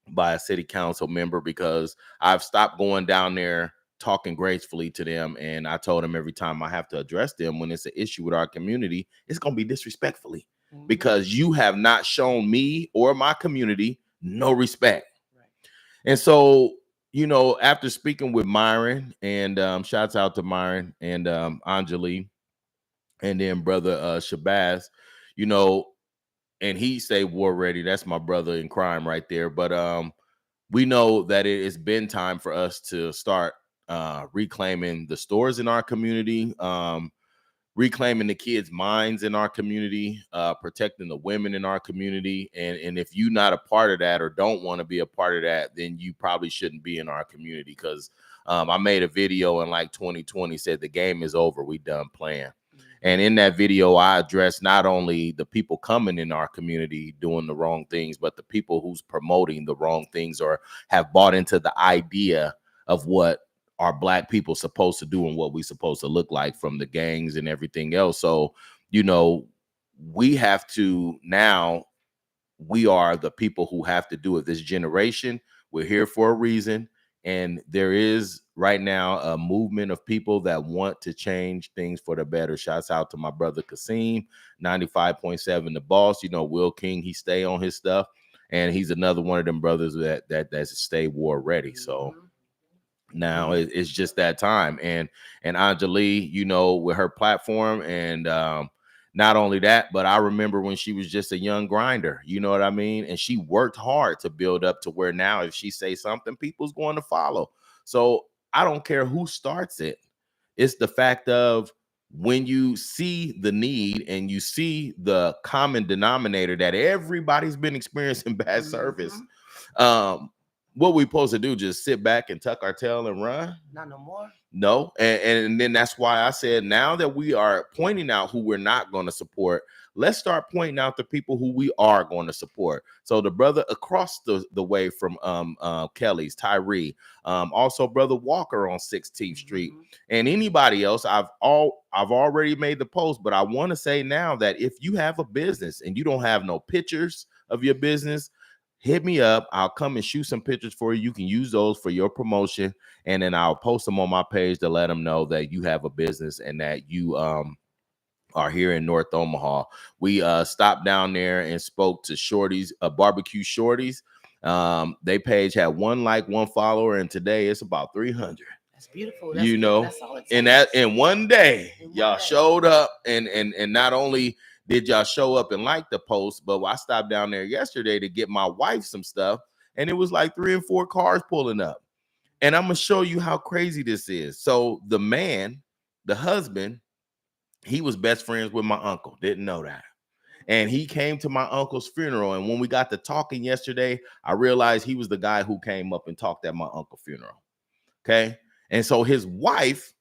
by a city council member because I've stopped going down there talking gracefully to them. And I told them every time I have to address them when it's an issue with our community, it's going to be disrespectfully. Because you have not shown me or my community no respect. Right. And so, you know, after speaking with Myron, and shouts out to Myron and Anjali, and then brother Shabazz, you know, and he say war ready. That's my brother in crime right there. But we know that it has been time for us to start reclaiming the stores in our community, reclaiming the kids' minds in our community, protecting the women in our community. And if you're not a part of that or don't want to be a part of that, then you probably shouldn't be in our community. Because I made a video in like 2020, said the game is over, we done playing. And in that video, I addressed not only the people coming in our community doing the wrong things, but the people who's promoting the wrong things or have bought into the idea of what are Black people supposed to do and what we supposed to look like, from the gangs and everything else. So, you know, we have to now we are the people who have to do it. This generation, we're here for a reason. And there is right now a movement of people that want to change things for the better. Shouts out to my brother Kasim, 95.7 The Boss. You know, Will King, he stay on his stuff. And he's another one of them brothers that's stay war ready. So now it's just that time. And Anjali, you know, with her platform, and not only that, but I remember when she was just a young grinder, you know what I mean? And she worked hard to build up to where now if she say something, people's going to follow. So I don't care who starts it. It's the fact of when you see the need and you see the common denominator that everybody's been experiencing bad service, what we supposed to do? Just sit back and tuck our tail and run? Not no more. No. And then that's why I said, now that we are pointing out who we're not going to support, let's start pointing out the people who we are going to support. So the brother across the way from Kelly's, Tyree, also brother Walker on 16th Street, and anybody else. I've already made the post, but I want to say now that if you have a business and you don't have no pictures of your business, hit me up. I'll come and shoot some pictures for you. You can use those for your promotion, and then I'll post them on my page to let them know that you have a business and that you are here in North Omaha. We stopped down there and spoke to Shorty's, Barbecue Shorties. They page had 1 like, 1 follower, and today it's about 300. That's beautiful. You know, that's all it and takes. that in one day, y'all showed up, and not only did y'all show up and like the post, but I stopped down there yesterday to get my wife some stuff, and it was like 3 and 4 cars pulling up. And I'm gonna show you how crazy this is. So the man, the husband, he was best friends with my uncle. Didn't know that. And he came to my uncle's funeral. And when we got to talking yesterday, I realized he was the guy who came up and talked at my uncle's funeral. Okay. And so his wife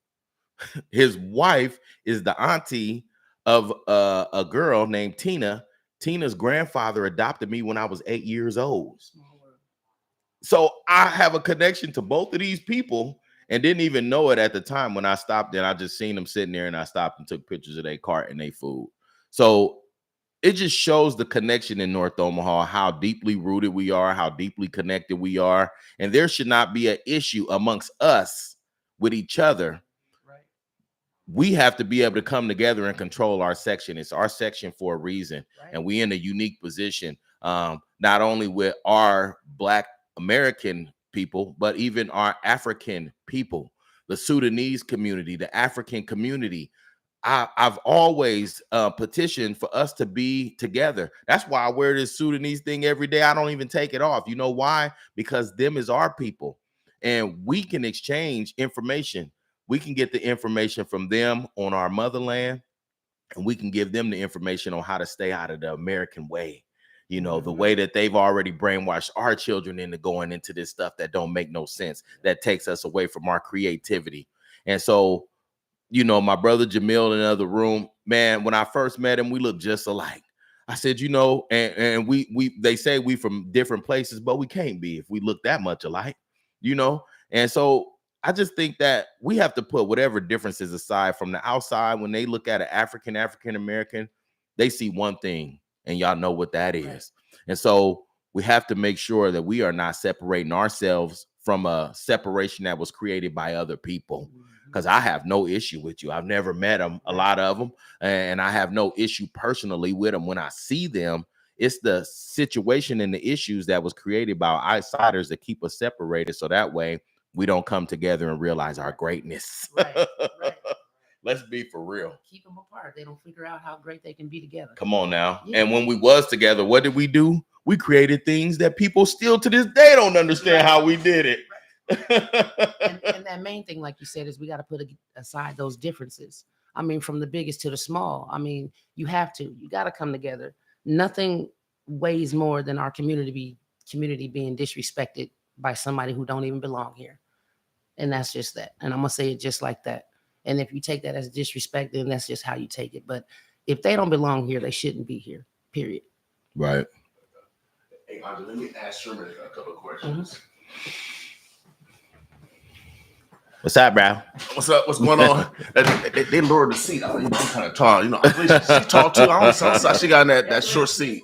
is the auntie of a girl named Tina. Tina's grandfather adopted me when I was 8 years old. So I have a connection to both of these people and didn't even know it at the time when I stopped. And I just seen them sitting there, and I stopped and took pictures of their cart and their food. So it just shows the connection in North Omaha, how deeply rooted we are, how deeply connected we are. And there should not be an issue amongst us with each other. We have to be able to come together and control our section. It's our section for a reason. And we in a unique position, not only with our Black American people, but even our African people, the Sudanese community, the African community. I've always petitioned for us to be together. That's why I wear this Sudanese thing every day. I don't even take it off. You know why? Because them is our people, and we can exchange information. We can get the information from them on our motherland, and we can give them the information on how to stay out of the American way. You know, the way that they've already brainwashed our children into going into this stuff that don't make no sense, that takes us away from our creativity. And so, you know, my brother Jamil in the other room, man, when I first met him, we looked just alike. I said, you know, and they say we from different places, but we can't be if we look that much alike, you know? And so I just think that we have to put whatever differences aside. From the outside, when they look at an African-American, they see one thing, and y'all know what that is. And so we have to make sure that we are not separating ourselves from a separation that was created by other people. Because I have no issue with you. I've never met them, a lot of them, and I have no issue personally with them. When I see them, it's the situation and the issues that was created by outsiders that keep us separated. So that way we don't come together and realize our greatness. Right. Let's be for real. Keep them apart. They don't figure out how great they can be together. Come on now. Yeah. And when we was together, what did we do? We created things that people still to this day don't understand how we did it. and that main thing, like you said, is we got to put aside those differences. I mean, from the biggest to the small. I mean, you got to come together. Nothing weighs more than our community being disrespected by somebody who don't even belong here. And that's just that. And I'm going to say it just like that. And if you take that as disrespect, then that's just how you take it. But if they don't belong here, they shouldn't be here, period. Right. Hey, Andre, let me ask Sherman a couple of questions. What's up, bro? What's up? What's going on? They lowered the seat. I think she's kind of tall. You know, she tall too. I don't know. She got in that short seat.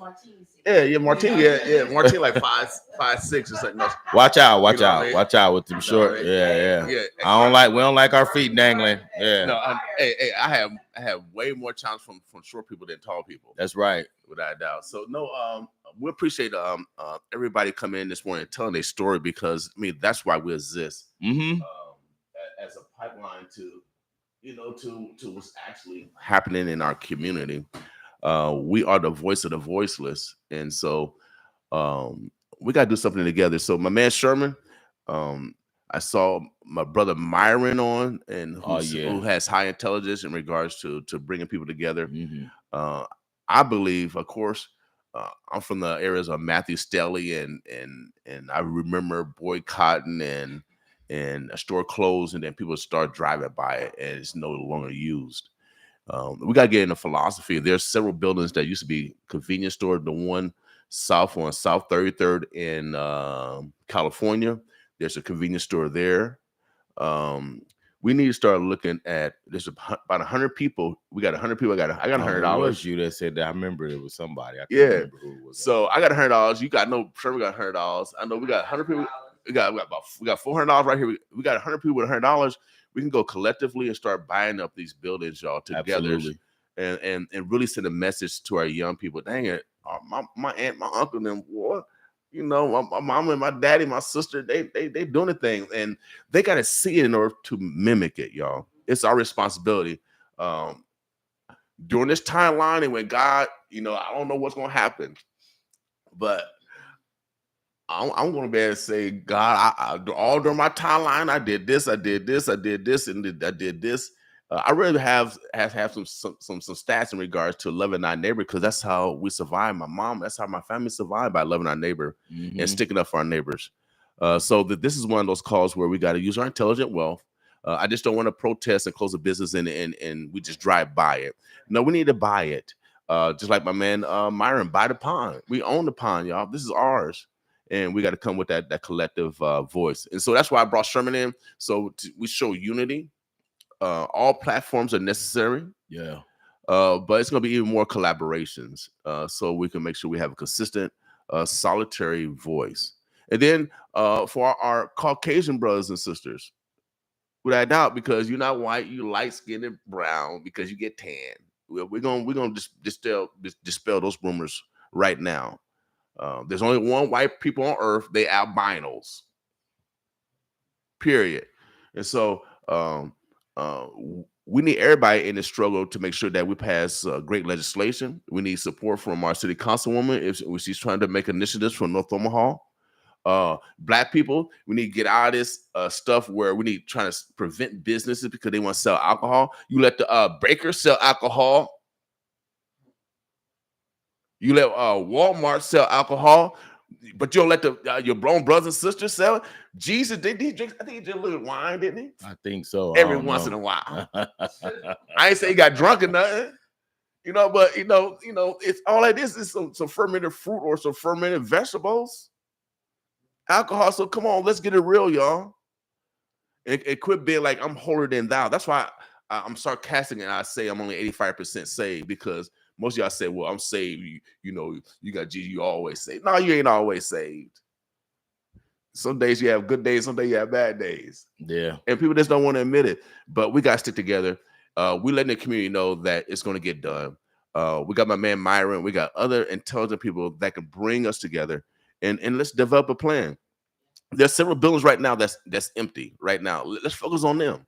Yeah, Martine, Martine like 5'6" or something else. Watch out, You know what I mean? watch out with them short. I mean? Yeah. Yeah. We don't like our feet dangling. Yeah. No, hey, I have way more challenge from short people than tall people. That's right. Without a doubt. So no, we appreciate everybody coming in this morning and telling their story, because I mean that's why we exist. Mm-hmm. As a pipeline to what's actually happening in our community. We are the voice of the voiceless, and so we got to do something together. So my man Sherman, I saw my brother Myron on, and who has high intelligence in regards to bringing people together. Mm-hmm. I believe, of course, I'm from the areas of Matthew Stelly, and I remember boycotting and a store closed, and then people start driving by it, and it's no longer used. We got to get into philosophy. There's several buildings that used to be convenience store. The one south on South 33rd in California, there's a convenience store there. We need to start looking at. There's about 100 people. We got 100 people. I got $100. It was you that said that. I remember it was somebody. I Yeah. remember who it was. So I got $100. You got Sure, we got $100. I know we got 100 people. We got $400 right here. We got 100 people with $100. We can go collectively and start buying up these buildings, y'all, together. Absolutely. and really send a message to our young people. Dang it, my aunt, my uncle, and them, what? You know, my mom and my daddy, my sister, they doing the thing, and they got to see it in order to mimic it, y'all. It's our responsibility. During this timeline, and when God, I don't know what's going to happen, but I'm going to be able to say, God, I all during my timeline, I did this, and I did this. I really have some stats in regards to loving our neighbor, because that's how we survive. My mom, that's how my family survived, by loving our neighbor and sticking up for our neighbors. So that this is one of those calls where we got to use our intelligent wealth. I just don't want to protest and close a business and we just drive by it. No, we need to buy it. Just like my man Myron, buy the pond. We own the pond, y'all. This is ours. And we got to come with that collective voice. And so that's why I brought Sherman in. So we show unity. All platforms are necessary. Yeah. But it's going to be even more collaborations. So we can make sure we have a consistent, solitary voice. And then for our Caucasian brothers and sisters, without doubt, because you're not white, you light skinned and brown because you get tan. We're gonna dispel those rumors right now. There's only one white people on earth. They albinos. Period. And so we need everybody in the struggle to make sure that we pass great legislation. We need support from our city councilwoman if she's trying to make initiatives for North Omaha. Black people, we need to get out of this stuff where we need trying to prevent businesses because they want to sell alcohol. You let the bakers sell alcohol. You let Walmart sell alcohol, but you don't let your own brothers and sisters sell it. Jesus, did he drink? I think he did a little wine, didn't he? I think so. Every once in a while. I ain't say he got drunk or nothing, but it's all like this is some fermented fruit or some fermented vegetables. Alcohol. So come on, let's get it real, y'all. It quit being like I'm holier than thou. That's why I'm sarcastic and I say I'm only 85% saved, because most of y'all say, well, I'm saved. You got Jesus, you always saved. No, you ain't always saved. Some days you have good days, some days you have bad days. Yeah. And people just don't want to admit it. But we got to stick together. We letting the community know that it's going to get done. We got my man Myron. We got other intelligent people that can bring us together. And let's develop a plan. There's several buildings right now that's empty right now. Let's focus on them.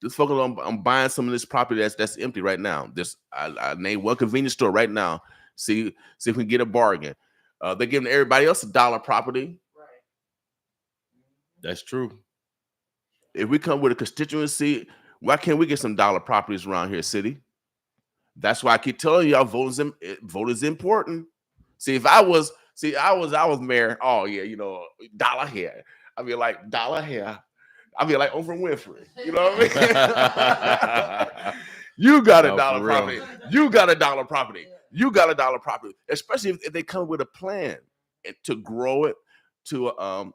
Let's focus on buying some of this property that's empty right now. I named one convenience store right now. See if we can get a bargain. They're giving everybody else $1 property. Right. That's true. If we come with a constituency, why can't we get some dollar properties around here, city? That's why I keep telling y'all vote is important. I was mayor. Oh yeah, dollar here. I mean, like dollar here. I mean, like Oprah Winfrey. You know what I mean? You got a dollar property. You got a dollar property. You got a dollar property. Especially if they come with a plan to grow it, to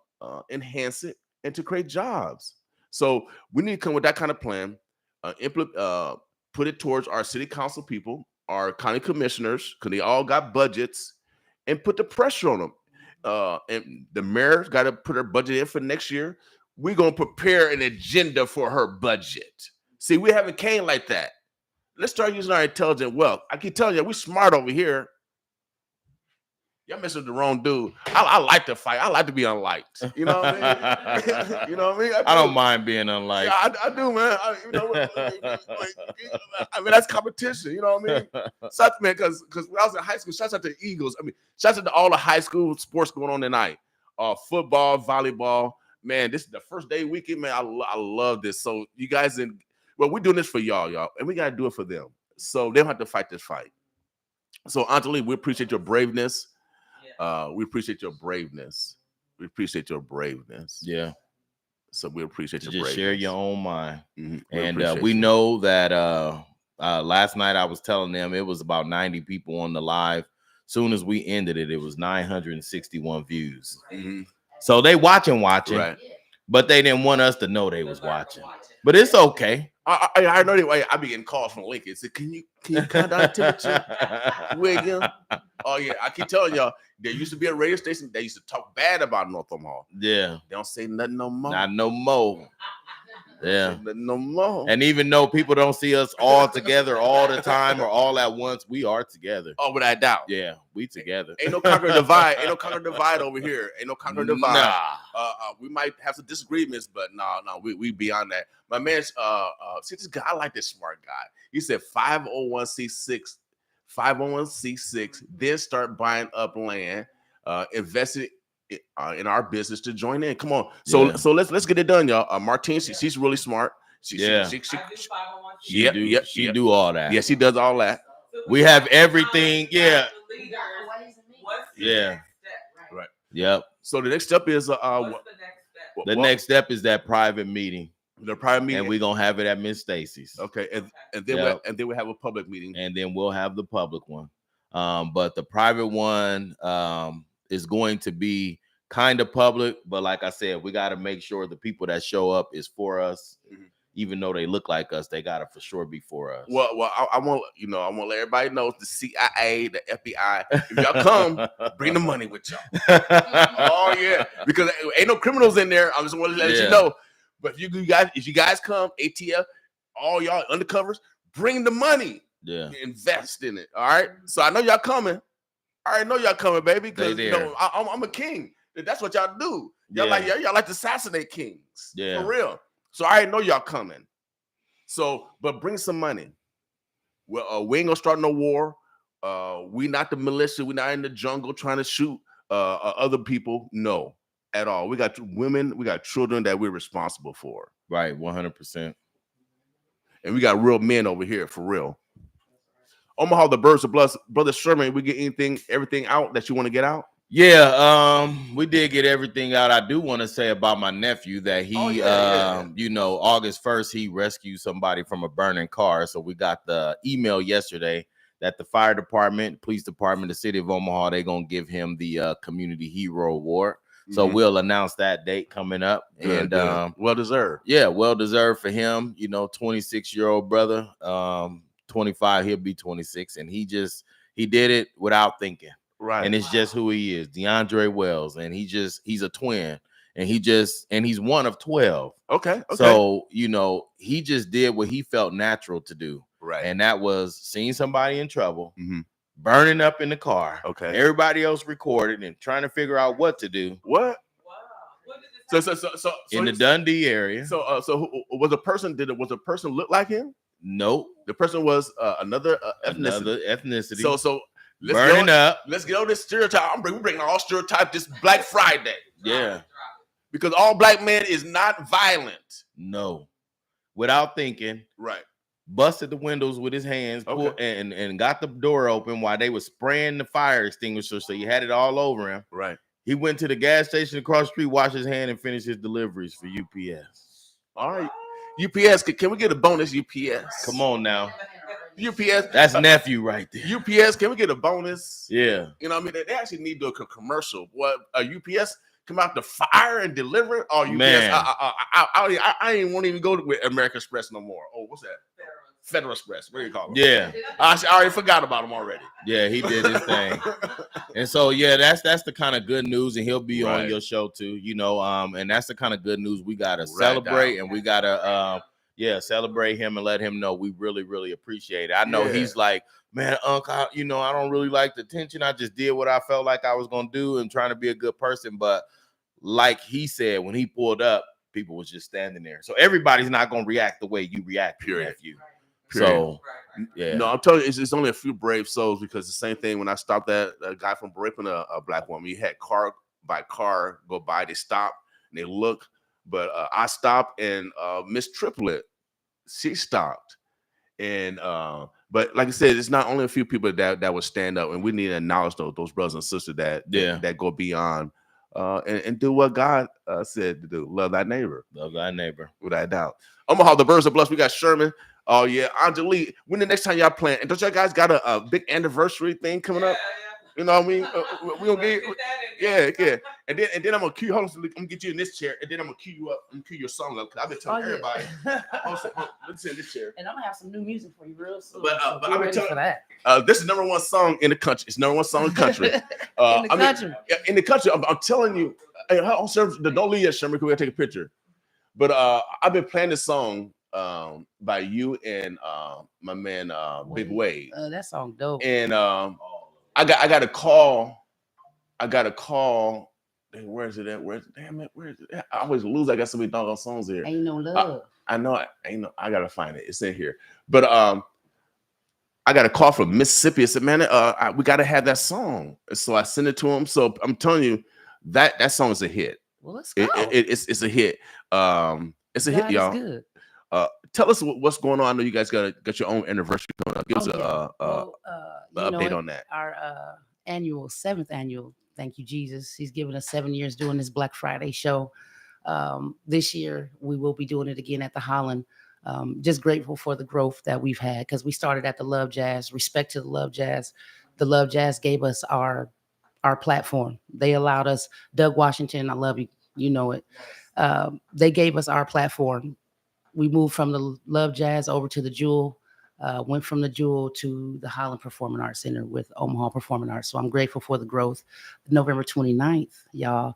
enhance it, and to create jobs. So we need to come with that kind of plan. Put it towards our city council people, our county commissioners, because they all got budgets. and put the pressure on them. And the mayor's got to put her budget in for next year. We're going to prepare an agenda for her budget. See, we haven't came like that. Let's start using our intelligent wealth. I keep telling you, we're smart over here. Y'all messing with the wrong dude. I like to fight. I like to be unliked. You know what I mean? You know what I mean? I don't mind being unliked. Yeah, I do, man. I mean, that's competition. You know what I mean? Such, man, because when I was in high school, shouts out to the Eagles. I mean, shouts out to all the high school sports going on tonight. Football, volleyball. Man, this is the first day weekend, man. I love this. So you guys, we're doing this for y'all, and we got to do it for them. So they don't have to fight this fight. So, Auntie Lee, we appreciate your braveness. We appreciate your braveness. We appreciate your braveness. Yeah. So we appreciate your just braveness. share your own mind. Mm-hmm. And we know that last night I was telling them it was about 90 people on the live. Soon as we ended it, it was 961 views. Mm-hmm. So they watching, right. But they didn't want us to know they was watching. But it's okay. I know anyway. I be getting calls from Lincoln. Say, can you count down the temperature, William? Oh yeah, I keep telling y'all. There used to be a radio station. They used to talk bad about North Omaha. Yeah, they don't say nothing no more. Not no more. Yeah, no more. And even though people don't see us all together all the time or all at once, we are together. Oh, without doubt. Yeah, we together. Ain't no conquer divide. Ain't no conquer divide over here. Ain't no conquer divide. Nah. We might have some disagreements, but no, we beyond that. My man, see this guy. I like this smart guy. He said 501c6, 501c6. Then start buying up land, invested in our business to join in. Come on, so let's get it done, y'all. Martine, she's really smart. She do all that. Yeah, she does all that. We have everything. Yeah. Right. Yep. So the next step is the next step is that private meeting. The private meeting, and we're gonna have it at Miss Stacy's. Okay, and then we'll have a public meeting, and then we'll have the public one. But the private one is going to be kind of public, but like I said, we got to make sure the people that show up is for us. Mm-hmm. Even though they look like us, they gotta for sure be for us. Well, I want to let everybody know the CIA, the FBI. If y'all come, bring the money with y'all. Oh yeah, because ain't no criminals in there. I just want to let you know. But if you guys come, ATF, all y'all undercovers, bring the money. Yeah, invest in it. All right. So I know y'all coming. I already know y'all coming, baby. Because I'm a king. That's what y'all do. Y'all like to assassinate kings. Yeah, for real. So I already know y'all coming. So, but bring some money. Well, we ain't gonna start no war. We not the militia. We not in the jungle trying to shoot other people. No, at all. We got women. We got children that we're responsible for. Right, 100%. And we got real men over here for real. Omaha, the Birds of Blood, Brother Sherman. We get everything out that you want to get out? Yeah, we did get everything out. I do want to say about my nephew that he, August 1st, he rescued somebody from a burning car. So we got the email yesterday that the fire department, police department, the city of Omaha, they're going to give him the Community Hero Award. So we'll announce that date coming up. Good, and well deserved. Yeah, well deserved for him. 26-year-old brother, 25, he'll be 26. And he did it without thinking. Right. And it's just who he is, DeAndre Wells. And he's a twin. And he's one of 12. Okay. So, he just did what he felt natural to do. Right. And that was seeing somebody in trouble, burning up in the car. Okay. Everybody else recorded and trying to figure out what to do. What? So in the Dundee area. So was a person look like him? Nope. The person was another ethnicity. So let's get on this stereotype. We're bringing all stereotype this Black Friday. Yeah. Because all black men is not violent. No. Without thinking. Right. Busted the windows with his hands, and got the door open while they were spraying the fire extinguisher, so he had it all over him. Right. He went to the gas station across the street, washed his hand, and finished his deliveries for UPS. All right. UPS, can we get a bonus, UPS? Come on now. UPS. That's nephew right there. UPS, can we get a bonus? Yeah. They actually need to do a commercial. What, UPS come out to fire and deliver it? Oh, UPS, Man. I ain't want to even go with American Express no more. Oh, what's that? Federal Express. What do you call him? Yeah. I already forgot about him already. Yeah, he did his thing. And so yeah, that's the kind of good news, and he'll be on Right. your show too, and that's the kind of good news we gotta Right celebrate, down. and we gotta celebrate him and let him know we really, really appreciate it. I know Yeah. he's like, man, Unc, I don't really like the attention. I just did what I felt like I was gonna do and trying to be a good person. But like he said, when he pulled up, people was just standing there. So everybody's not gonna react the way you react, Period. nephew. Period. So yeah. No, I'm telling you, it's only a few brave souls, because the same thing when I stopped that guy from raping a black woman. You had car by car go by, they stop and they look, but I stopped, and Miss Triplet, she stopped, and but like I said, it's not only a few people that would stand up, and we need to acknowledge those brothers and sisters that go beyond and do what God said to do. Love thy neighbor. Love thy neighbor. Without a doubt. Omaha, the birds are blessed. We got Sherman. Oh yeah, Angelique. When the next time y'all playing? And don't y'all guys got a big anniversary thing coming up? You know what I mean? We gonna get yeah. And then I'm gonna cue. Hold on, I'm gonna get you in this chair, and then I'm gonna cue you up. I'm gonna cue your song up, because I've been telling everybody. Let's sit in this chair. And I'm gonna have some new music for you real soon. But so I've get been ready for telling. that. This is number one song in the country. It's number one song in the country. Country. In the country. I'm telling you. Hey, don't leave yet, Sherman. We gotta take a picture. But I've been playing this song by you and my man Big Wade. That song dope. And I got a call. Dang, where is it at? Where is it? I always lose. I got so many doggone songs here. Ain't no love. I know. I gotta find it. It's in here. But I got a call from Mississippi. I said, man, we gotta have that song. So I sent it to him. So I'm telling you, that song is a hit. Well, let's go. It's a hit. It's a hit, y'all. Good. Tell us what's going on. I know you guys got your own anniversary coming up. Give us an update on that. Our seventh annual. Thank you, Jesus. He's given us 7 years doing this Black Friday show. This year we will be doing it again at the Holland. Just grateful for the growth that we've had, because we started at the Love Jazz. Respect to the Love Jazz. The Love Jazz gave us our platform. They allowed us, Doug Washington, I love you, you know it. They gave us our platform. We moved from the Love Jazz over to the Jewel, went from the Jewel to the Holland Performing Arts Center with Omaha Performing Arts. So I'm grateful for the growth. November 29th, y'all,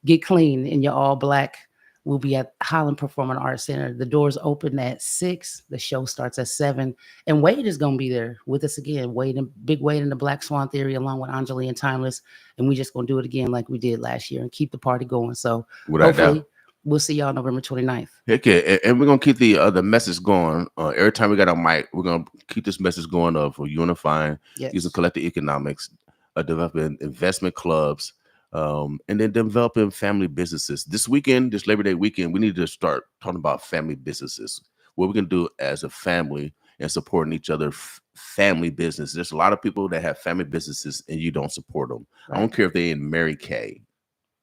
get clean in your all black. We'll be at Holland Performing Arts Center. The doors open at 6. The show starts at 7. And Wade is going to be there with us again. Big Wade in the Black Swan Theory, along with Anjali and Timeless. And we just going to do it again like we did last year and keep the party going. So hopefully we'll see y'all November 29th. Heck yeah. And we're going to keep the message going. Every time we got a mic, we're going to keep this message going of unifying, using collective economics, developing investment clubs, and then developing family businesses. This Labor Day weekend, we need to start talking about family businesses. What we can do as a family and supporting each other. Family business. There's a lot of people that have family businesses and you don't support them. Right. I don't care if they're in Mary Kay.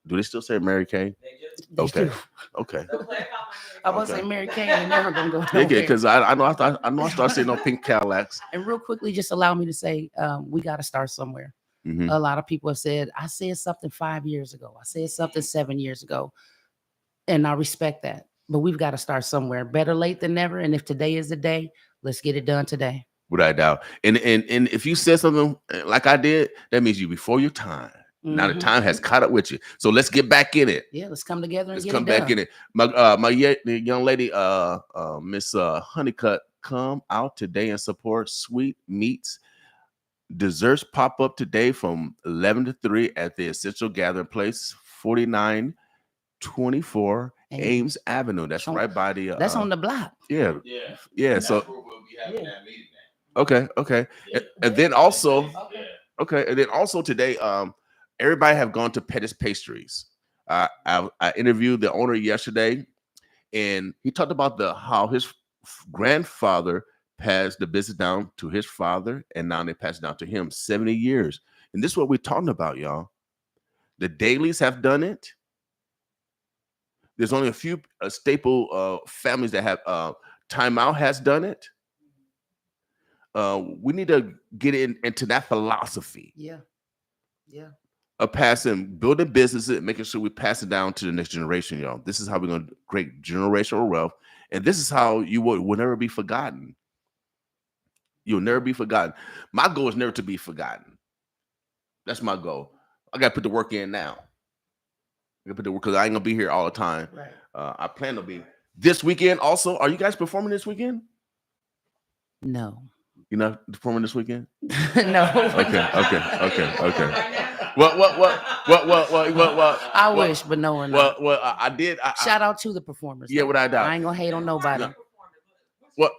Do they still say Mary Kay? Okay. I was saying Mary Kay ain't never gonna go. Yeah, because I know I started seeing no pink Cadillacs. And real quickly, just allow me to say, we got to start somewhere. Mm-hmm. A lot of people have said, I said something 5 years ago. I said something 7 years ago. And I respect that. But we've got to start somewhere. Better late than never. And if today is the day, let's get it done today. Without doubt. And if you said something like I did, that means you before your time. Mm-hmm. Now the time has caught up with you. So let's get back in it. Yeah, let's come together and let's get come it done. back in it. My young lady, Miss Honeycutt, come out today and support Sweet Meats. Desserts pop up today from 11 to 3 at the Essential Gathering Place, 4924 Ames Avenue. That's right by the. That's on the block. Yeah. So. We'll be having that meeting now. Okay. And then also, today, everybody have gone to Pettis Pastries. I interviewed the owner yesterday, and he talked about how his grandfather passed the business down to his father, and now they pass it down to him. 70 years. And this is what we're talking about, y'all. The Dailies have done it. There's only a few staple families that have Time Out has done it. We need to get into that philosophy. Yeah. of building businesses, and making sure we pass it down to the next generation, y'all. This is how we're going to create generational wealth, and this is how you will never be forgotten. You'll never be forgotten. My goal is never to be forgotten. That's my goal. I got to put the work in now. I got to put the work because I ain't gonna be here all the time. Right. I plan to be this weekend. Also, are you guys performing this weekend? No. You're not performing this weekend? No. Okay. What? I wish, but no, we're not. Well, I did. Shout out to the performers. Yeah, though. without a doubt. I ain't gonna hate on nobody. No. What?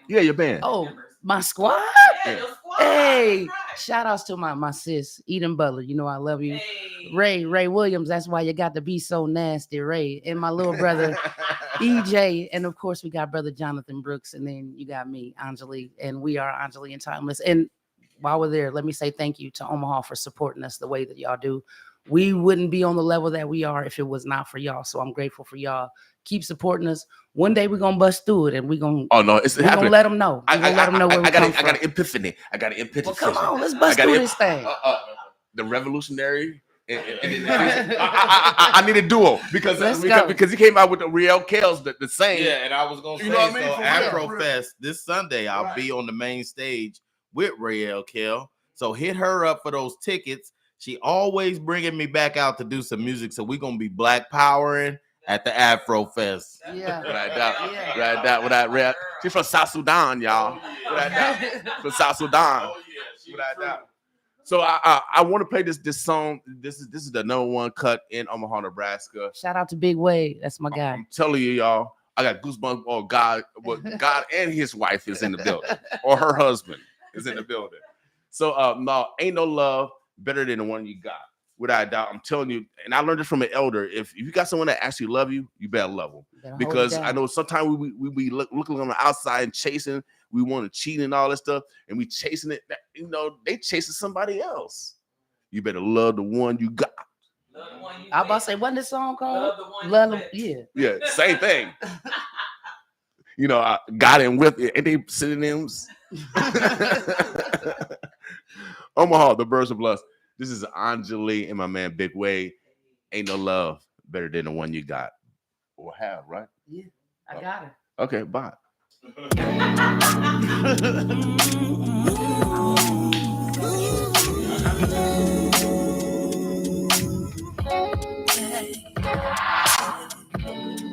Yeah, your band. Oh, my squad. Yeah. Hey, shout outs to my sis, Eden Butler. You know I love you. Ray Williams. That's why you got to be so nasty, Ray. And my little brother, EJ. And of course, we got brother Jonathan Brooks. And then you got me, Anjali. And we are Anjali and Timeless. And while we're there, let me say thank you to Omaha for supporting us the way that y'all do. We wouldn't be on the level that we are if it was not for y'all. So I'm grateful for y'all. Keep supporting us. One day we're gonna bust through it, and we're gonna. Oh no, it's happening. Gonna let them know. I let them know where we come from. I got an epiphany. Well, come on, let's bust through this thing. The revolutionary. I need a duo because he came out with the Real Kales the same. Yeah, and I was gonna say, know what I mean? so For Afro real. Fest this Sunday, I'll be on the main stage with Rael Kell. So hit her up for those tickets. She always bringing me back out to do some music. So we're gonna be Black Powering at the Afro Fest. Yeah, Without doubt. She's from South Sudan, y'all. Without doubt. From South Sudan. Without doubt. So I want to play this song. This is the number one cut in Omaha, Nebraska. Shout out to Big Wade. That's my guy. I'm telling you, y'all, I got goosebumps. Oh, God and his wife is in the building, or her husband is in the building. So no, ain't no love better than the one you got. Without a doubt, I'm telling you, and I learned it from an elder. If you got someone that actually love you, you better love them. Because I know sometimes we looking on the outside and chasing. We want to cheat and all that stuff, and we chasing it. You know, they chasing somebody else. You better love the one you got. I about to say, wasn't this song called? Love the one. Yeah. Yeah, same thing. You know, I got in with it. Ain't they synonyms? Omaha, the birds of lust. This is Anjali and my man Big Wade. Ain't no love better than the one you got or have, right? Yeah, I got it. Okay, bye.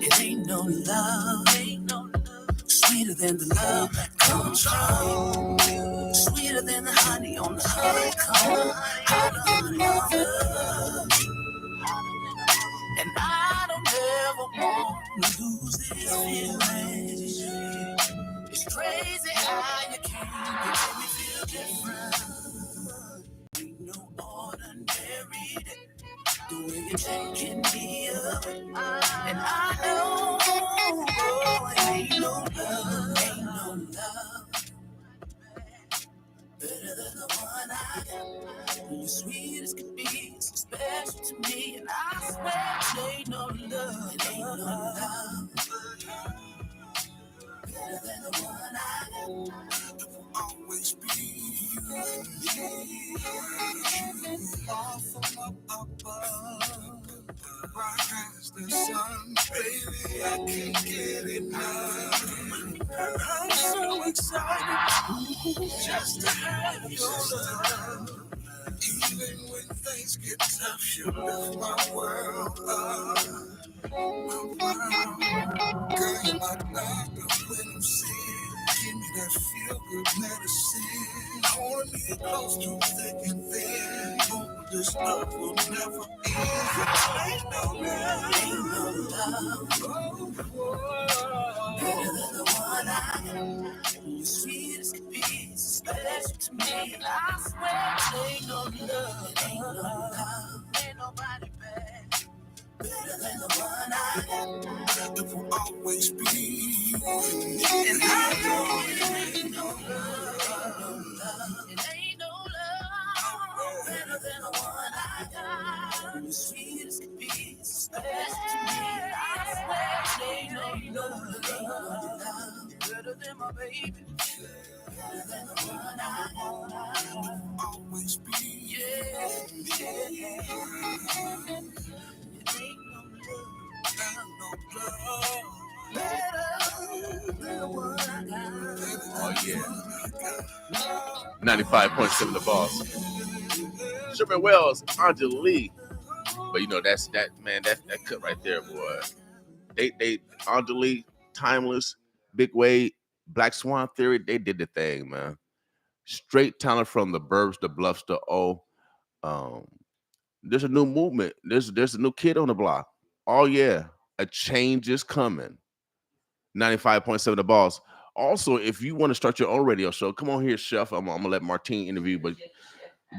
It ain't no love, sweeter than the love that comes from you. Sweeter than the honey on the honeycomb. Honey on the and I don't ever want to lose this feeling. It's crazy how you can make me feel different. Ain't no ordinary day. The way you're taking me up, and I know it ain't no love better than the one I got. You're sweet as can be, so special to me, and I swear it ain't no love, better than the one I got. It will always be you and me. Fall from up above, bright as the sun, baby, I can't get enough. I'm so excited just to have your love. Even when things get tough, you lift my world up. Girl, you're my doctor when I'm sick. Give me that feel-good medicine. Hold me close to thick and thin. Oh, this love will never end. Ain't no love, better than the one I got. You're sweet as can be, so special to me. And I swear ain't no love, ain't nobody bad. Better than the one I got. It will always be you and I know it ain't no love. It ain't no love better than the one I got. You're sweet as can be, so special to me. I swear it ain't no love better than my baby. Better than the one I got. It will always be you. Oh yeah. 95.7 the boss. Sherman Wells, Angelique. But you know, that's that man, that cut right there, boy. They Angelique, Timeless, Big Wade, Black Swan Theory, they did the thing, man. Straight talent from the Burbs, the Bluffs, the O. Um, there's a new movement. There's a new kid on the block. Oh yeah, a change is coming. 95.7 the boss. Also, if you want to start your own radio show, come on here, Chef. I'm gonna let Martine interview,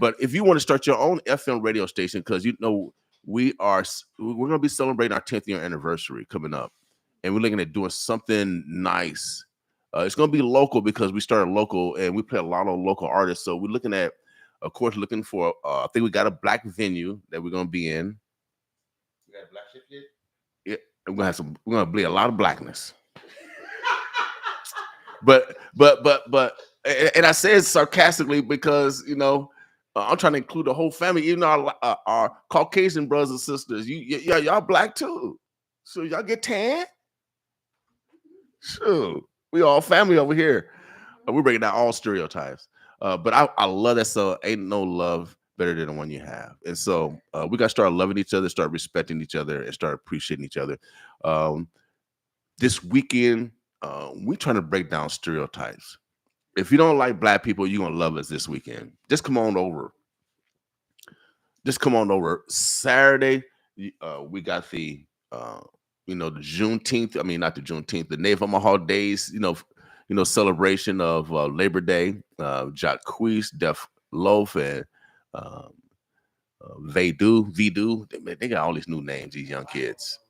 but if you want to start your own FM radio station, because you know we're gonna be celebrating our 10th year anniversary coming up, and we're looking at doing something nice. It's gonna be local because we started local and we play a lot of local artists. So we're looking at, of course, looking for. I think we got a black venue that we're gonna be in. You got a black shift yet? Yeah, we're gonna play a lot of blackness. But and I say it sarcastically because you know I'm trying to include the whole family, even our Caucasian brothers and sisters. Y'all black too, so y'all get tan. Sure, we all family over here. We're breaking down all stereotypes. But I love that. So ain't no love better than the one you have, and so we got to start loving each other, start respecting each other, and start appreciating each other. This weekend. We're trying to break down stereotypes. If you don't like black people, you're gonna love us this weekend. Just come on over. Saturday, we got the the Juneteenth. I mean, not the Juneteenth, the Native Omaha Days. Celebration of Labor Day. Jacquees, Def Loaf, and Vidu. They got all these new names. These young kids.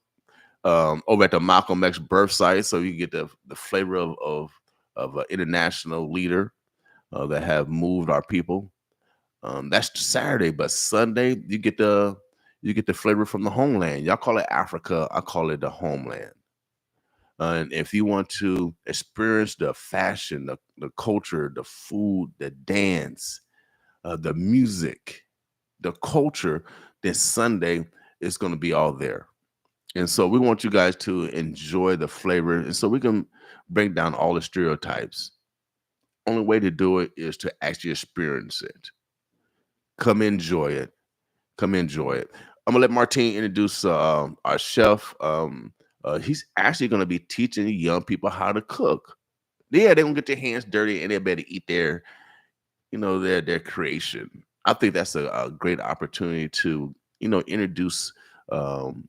Over at the Malcolm X birth site, so you get the flavor of an international leader that have moved our people. That's Saturday, but Sunday you get the flavor from the homeland. Y'all call it Africa, I call it the homeland. And if you want to experience the fashion, the culture, the food, the dance, the music, the culture, then Sunday is going to be all there. And so we want you guys to enjoy the flavor. And so we can break down all the stereotypes. Only way to do it is to actually experience it. Come enjoy it. I'm going to let Martine introduce our chef. He's actually going to be teaching young people how to cook. Yeah, they're going to get their hands dirty and they better eat their creation. I think that's a great opportunity to, introduce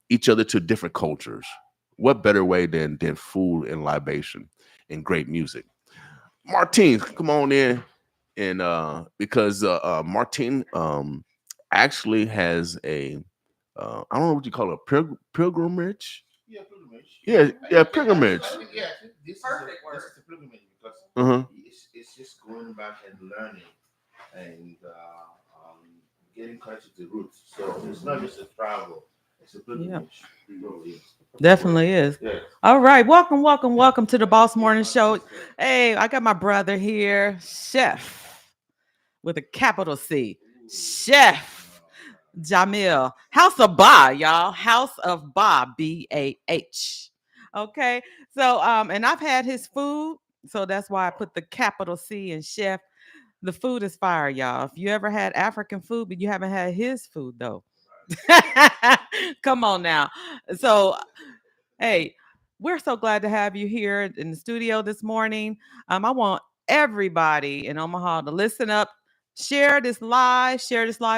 each other to different cultures. What better way than food and libation and great music? Martine, come on in, and because Martine actually has a I don't know what you call it, pilgrimage. Yeah, pilgrimage. Yeah, pilgrimage. This is a pilgrimage because it's just going back and learning and getting closer to the roots. So it's not just a travel. It's a pilgrimage. It really is. Definitely is. Yeah. All right. Welcome to the Boss Morning Show. Hey, I got my brother here, Chef with a capital C. Chef Jamil. House of Ba, y'all. House of Ba, B-A-H. Okay. So and I've had his food, so that's why I put the capital C in Chef. The food is fire, y'all. If you ever had African food, but you haven't had his food though. Come on now. So hey, we're so glad to have you here in the studio this morning. I want everybody in Omaha to listen up, share this live,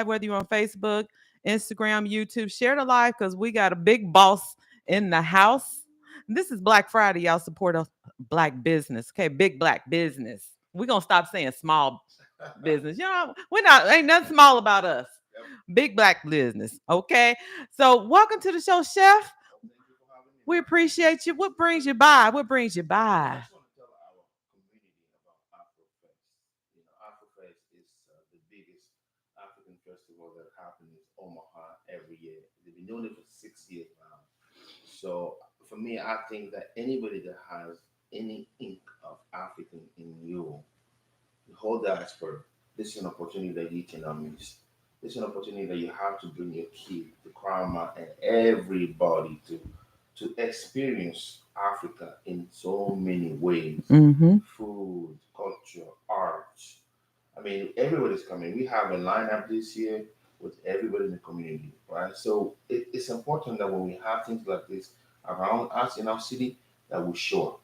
whether you're on Facebook, Instagram, YouTube, share the live because we got a big boss in the house. This is Black Friday. Y'all support a black business. Okay, big black business. We're gonna stop saying small business. Ain't nothing small about us. Big black business. Okay. So welcome to the show, Chef. We appreciate you. What brings you by? I just want to tell our community about Afrofest. Afrofest is the biggest African festival that happens in Omaha every year. They've been doing it for 6 years now. So for me, I think that anybody that has any ink of African in you, the whole diaspora, this is an opportunity that you cannot miss. it's an opportunity that you have to bring your kid, the grandma, and everybody to experience Africa in so many ways. Mm-hmm. Food, culture, art. I mean, everybody's coming. We have a lineup this year with everybody in the community, right? So it's important that when we have things like this around us in our city, that we show up.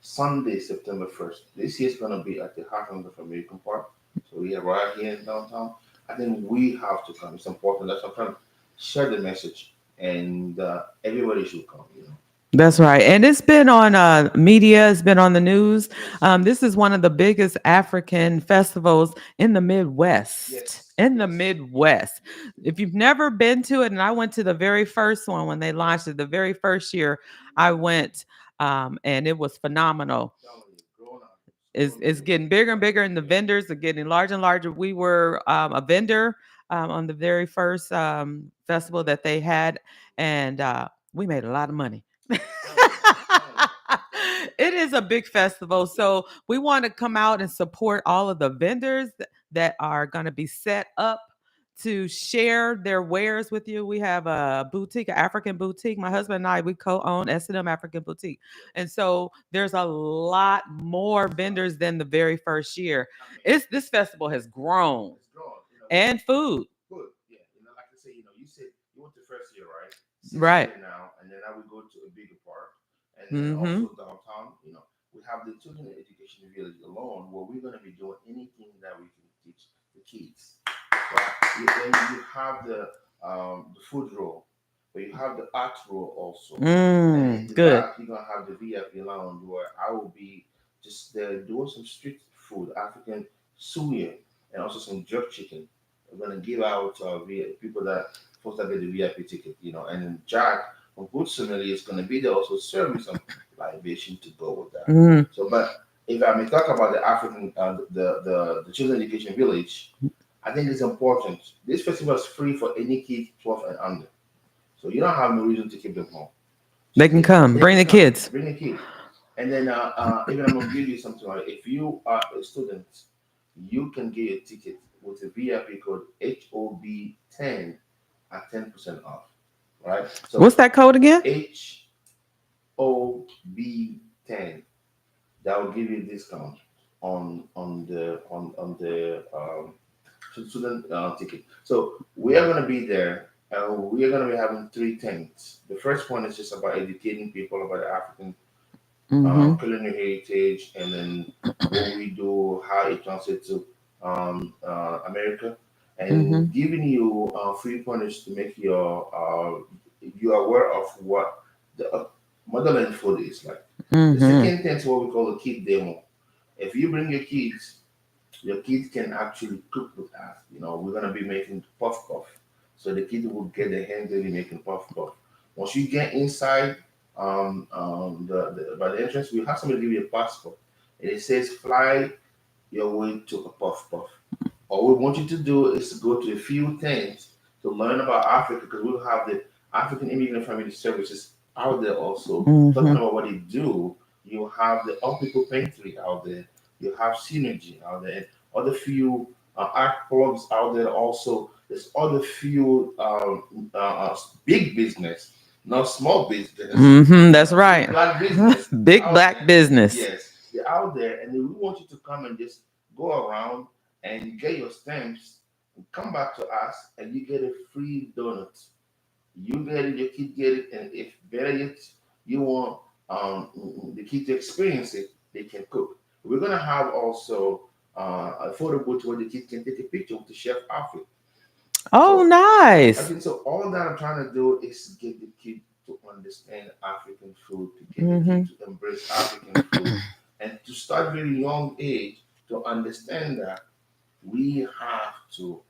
Sunday, September 1st. This year's going to be at the Heartland of American Park. So we are right here in downtown. I think we have to come. It's important. That's what I'm trying to share the message. And everybody should come, you know. That's right. And it's been on media, it's been on the news. This is one of the biggest African festivals in the Midwest. Yes, In the yes. Midwest. If you've never been to it, and I went to the very first one when they launched it, the very first year I went, and it was phenomenal. It's getting bigger and bigger, and the vendors are getting larger and larger. We were a vendor on the very first festival that they had, and we made a lot of money. It is a big festival, so we want to come out and support all of the vendors that are going to be set up to share their wares with you. We have a boutique, an African boutique. My husband and I, we co-own S&M African Boutique. And so there's a lot more vendors than the very first year. This festival has grown. It's grown, you know. And food. Food, yeah. You know, like I say, you said you went the first year, right? Right. Now, and then now we go to a bigger park, and then also downtown. You know, we have the children education village alone, where we're going to be doing anything that we can teach the kids. Right? Then you have the food roll, but you have the art roll also. And in the Good. back, you're gonna have the VIP lounge where I will be just there doing some street food, African suya, and also some jerk chicken. We're gonna give out people that folks that get the VIP ticket, you know, and then Jack from Good Sommelier is gonna be there also serving some libation to go with that. So, but if I may talk about the African, the children education village, I think it's important. This festival is free for any kid 12 and under, so you don't have no reason to keep them home. They can come. Bring the kids. Bring a kid. And then even I'm gonna give you something like if you are a student, you can get a ticket with a VIP code HOB10 at 10% off. Right? So what's that code again? HOB10. That will give you a discount on the student ticket. So we are gonna be there. We are going to be having 3 tents. The first one is just about educating people about the African culinary heritage, and then what we do, how it translates to America, and giving you free pointers to make you aware of what the motherland food is like. The second tent is what we call a kid demo. If you bring your kids can actually cook with us. You know, we're going to be making puff puff. So the kids will get their hands dirty making puff puff. Once you get inside by the entrance, we have somebody give you a passport, and it says fly your way to a puff puff. All we want you to do is to go to a few things to learn about Africa, because we'll have the African Immigrant Family Services out there also talking about what they do. You have the All People Pantry out there. You have Synergy out there, and other few art clubs out there also. There's other few big business, not small business. That's right. Black business. Big black there. business. Yes, they're out there, and we want you to come and just go around and get your stamps and come back to us, and you get a free donut. You get it, your kid get it, and if better yet, you want the kid to experience it, they can cook. We're gonna have also a photo booth where the kid can take a picture with the chef outfit. Oh, So, nice. I think so. All that I'm trying to do is get the kid to understand African food, to get the kid to embrace African food, and to start very young age to understand that we have to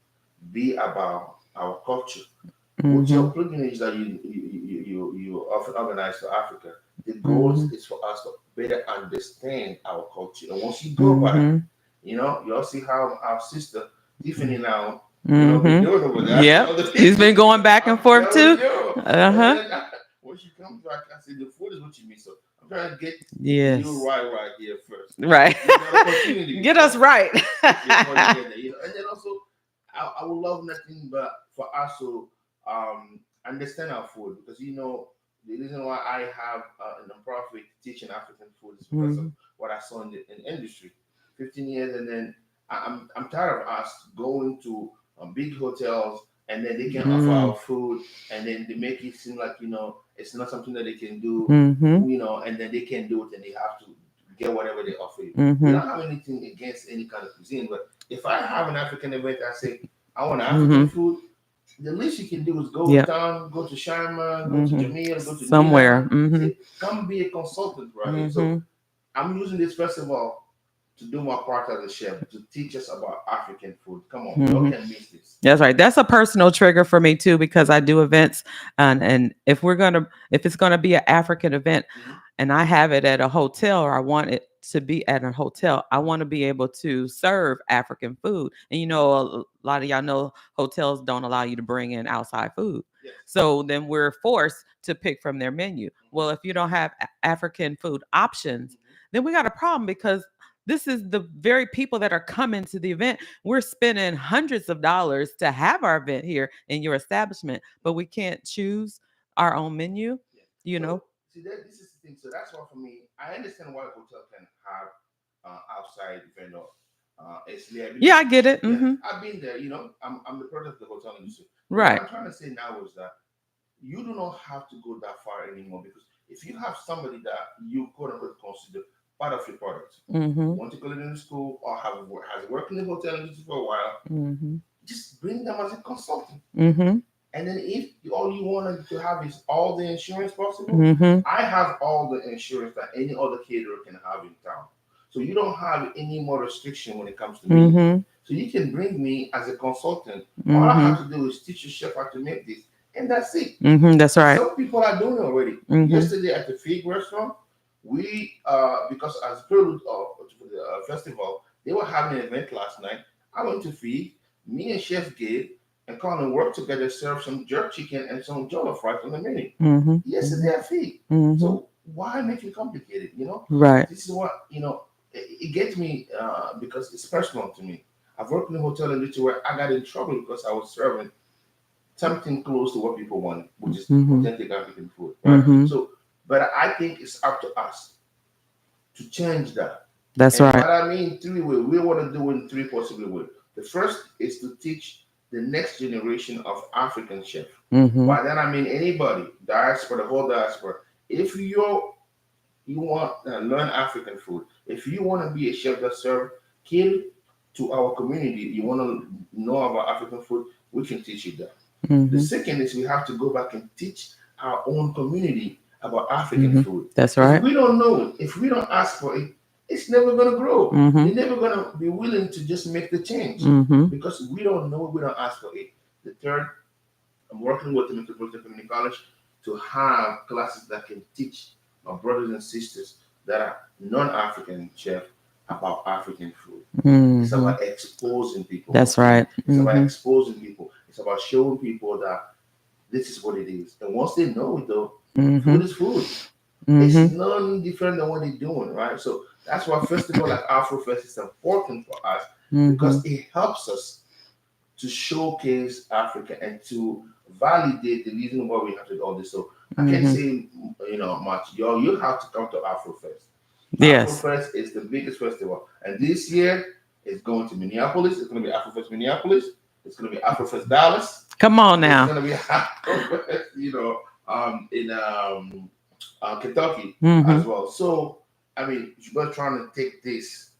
be about our culture. With your pilgrimage that you often organize to Africa, the goal is for us to better understand our culture. And once you go back, you know, you all see how our sister Tiffany now. You know, been doing over there. Yep. He's been going back and forth too. When she comes back, I said, the food is what you mean. So I'm trying to get you right here first. Right. Get us right. You know, and then also, I would love nothing but for us to understand our food, because the reason why I have a nonprofit teaching African food is because of what I saw in the industry, 15 years, and then I'm tired of us going to big hotels and then they can offer our food and then they make it seem like it's not something that they can do, and then they can do it and they have to get whatever they offer you. We don't have anything against any kind of cuisine, but if I have an African event, I say I want African food. The least you can do is go down, go to Sharma, go to Jamil, go to somewhere. Nina, say, come be a consultant, right? So I'm using this festival to do my part as a chef, to teach us about African food. Come on, y'all can miss this. That's right. That's a personal trigger for me too, because I do events, and if it's gonna be an African event, and I have it at a hotel, or I want it to be at a hotel, I want to be able to serve African food. And a lot of y'all know hotels don't allow you to bring in outside food. Yes. So then we're forced to pick from their menu. Well, if you don't have African food options, then we got a problem, because this is the very people that are coming to the event. We're spending hundreds of dollars to have our event here in your establishment, but we can't choose our own menu. See, this is the thing. So that's why for me, I understand why a hotel can have outside vendor. Yeah, I get it. I've been there. I'm the product of the hotel industry. Right. What I'm trying to say now is that you do not have to go that far anymore, because if you have somebody that you quote unquote consider part of your product, want to go in the school or has worked in the hotel industry for a while, just bring them as a consultant. And then if all you want to have is all the insurance possible, I have all the insurance that any other caterer can have in town. So you don't have any more restriction when it comes to me. So you can bring me as a consultant. All I have to do is teach your chef how to make this, and that's it. That's right. Some people are doing it already. Yesterday at the Fig restaurant, we because as prelude to the festival, they were having an event last night. I went to Fig. Me and Chef Gabe and Colin worked together, served some jerk chicken and some jollof rice on the menu. Yesterday at Fig. So why make it complicated? Right. This is what it gets me because it's personal to me. I've worked in a hotel industry where I got in trouble because I was serving something close to what people want, which is authentic African food. Right? So, but I think it's up to us to change that. That's and right. What I mean, three ways. We want to do in three possible ways. The first is to teach the next generation of African chefs. By that I mean anybody, diaspora, the whole diaspora. If you want to learn African food, if you want to be a chef that serves kill to our community, you want to know about African food, we can teach you that. The second is we have to go back and teach our own community about African food. That's right. If we don't know it, if we don't ask for it, it's never going to grow. They're never going to be willing to just make the change because we don't know it, we don't ask for it. The third, I'm working with the Metropolitan Community College to have classes that can teach our brothers and sisters that are non-African chefs about African food. It's about exposing people. That's right. It's about exposing people. It's about showing people that this is what it is. And once they know it, though, food is food. It's none different than what they're doing, right? So that's why festival like Afrofest is important for us because it helps us to showcase Africa and to validate the reason why we have to do all this. So I can't say, much. You have to come to Afrofest. Yes. Afrofest is the biggest festival. And this year, it's going to Minneapolis. It's going to be Afrofest Minneapolis. It's going to be Afrofest Dallas. Come on now. It's going to be Afrofest, in Kentucky as well. So, I mean, we're trying to take this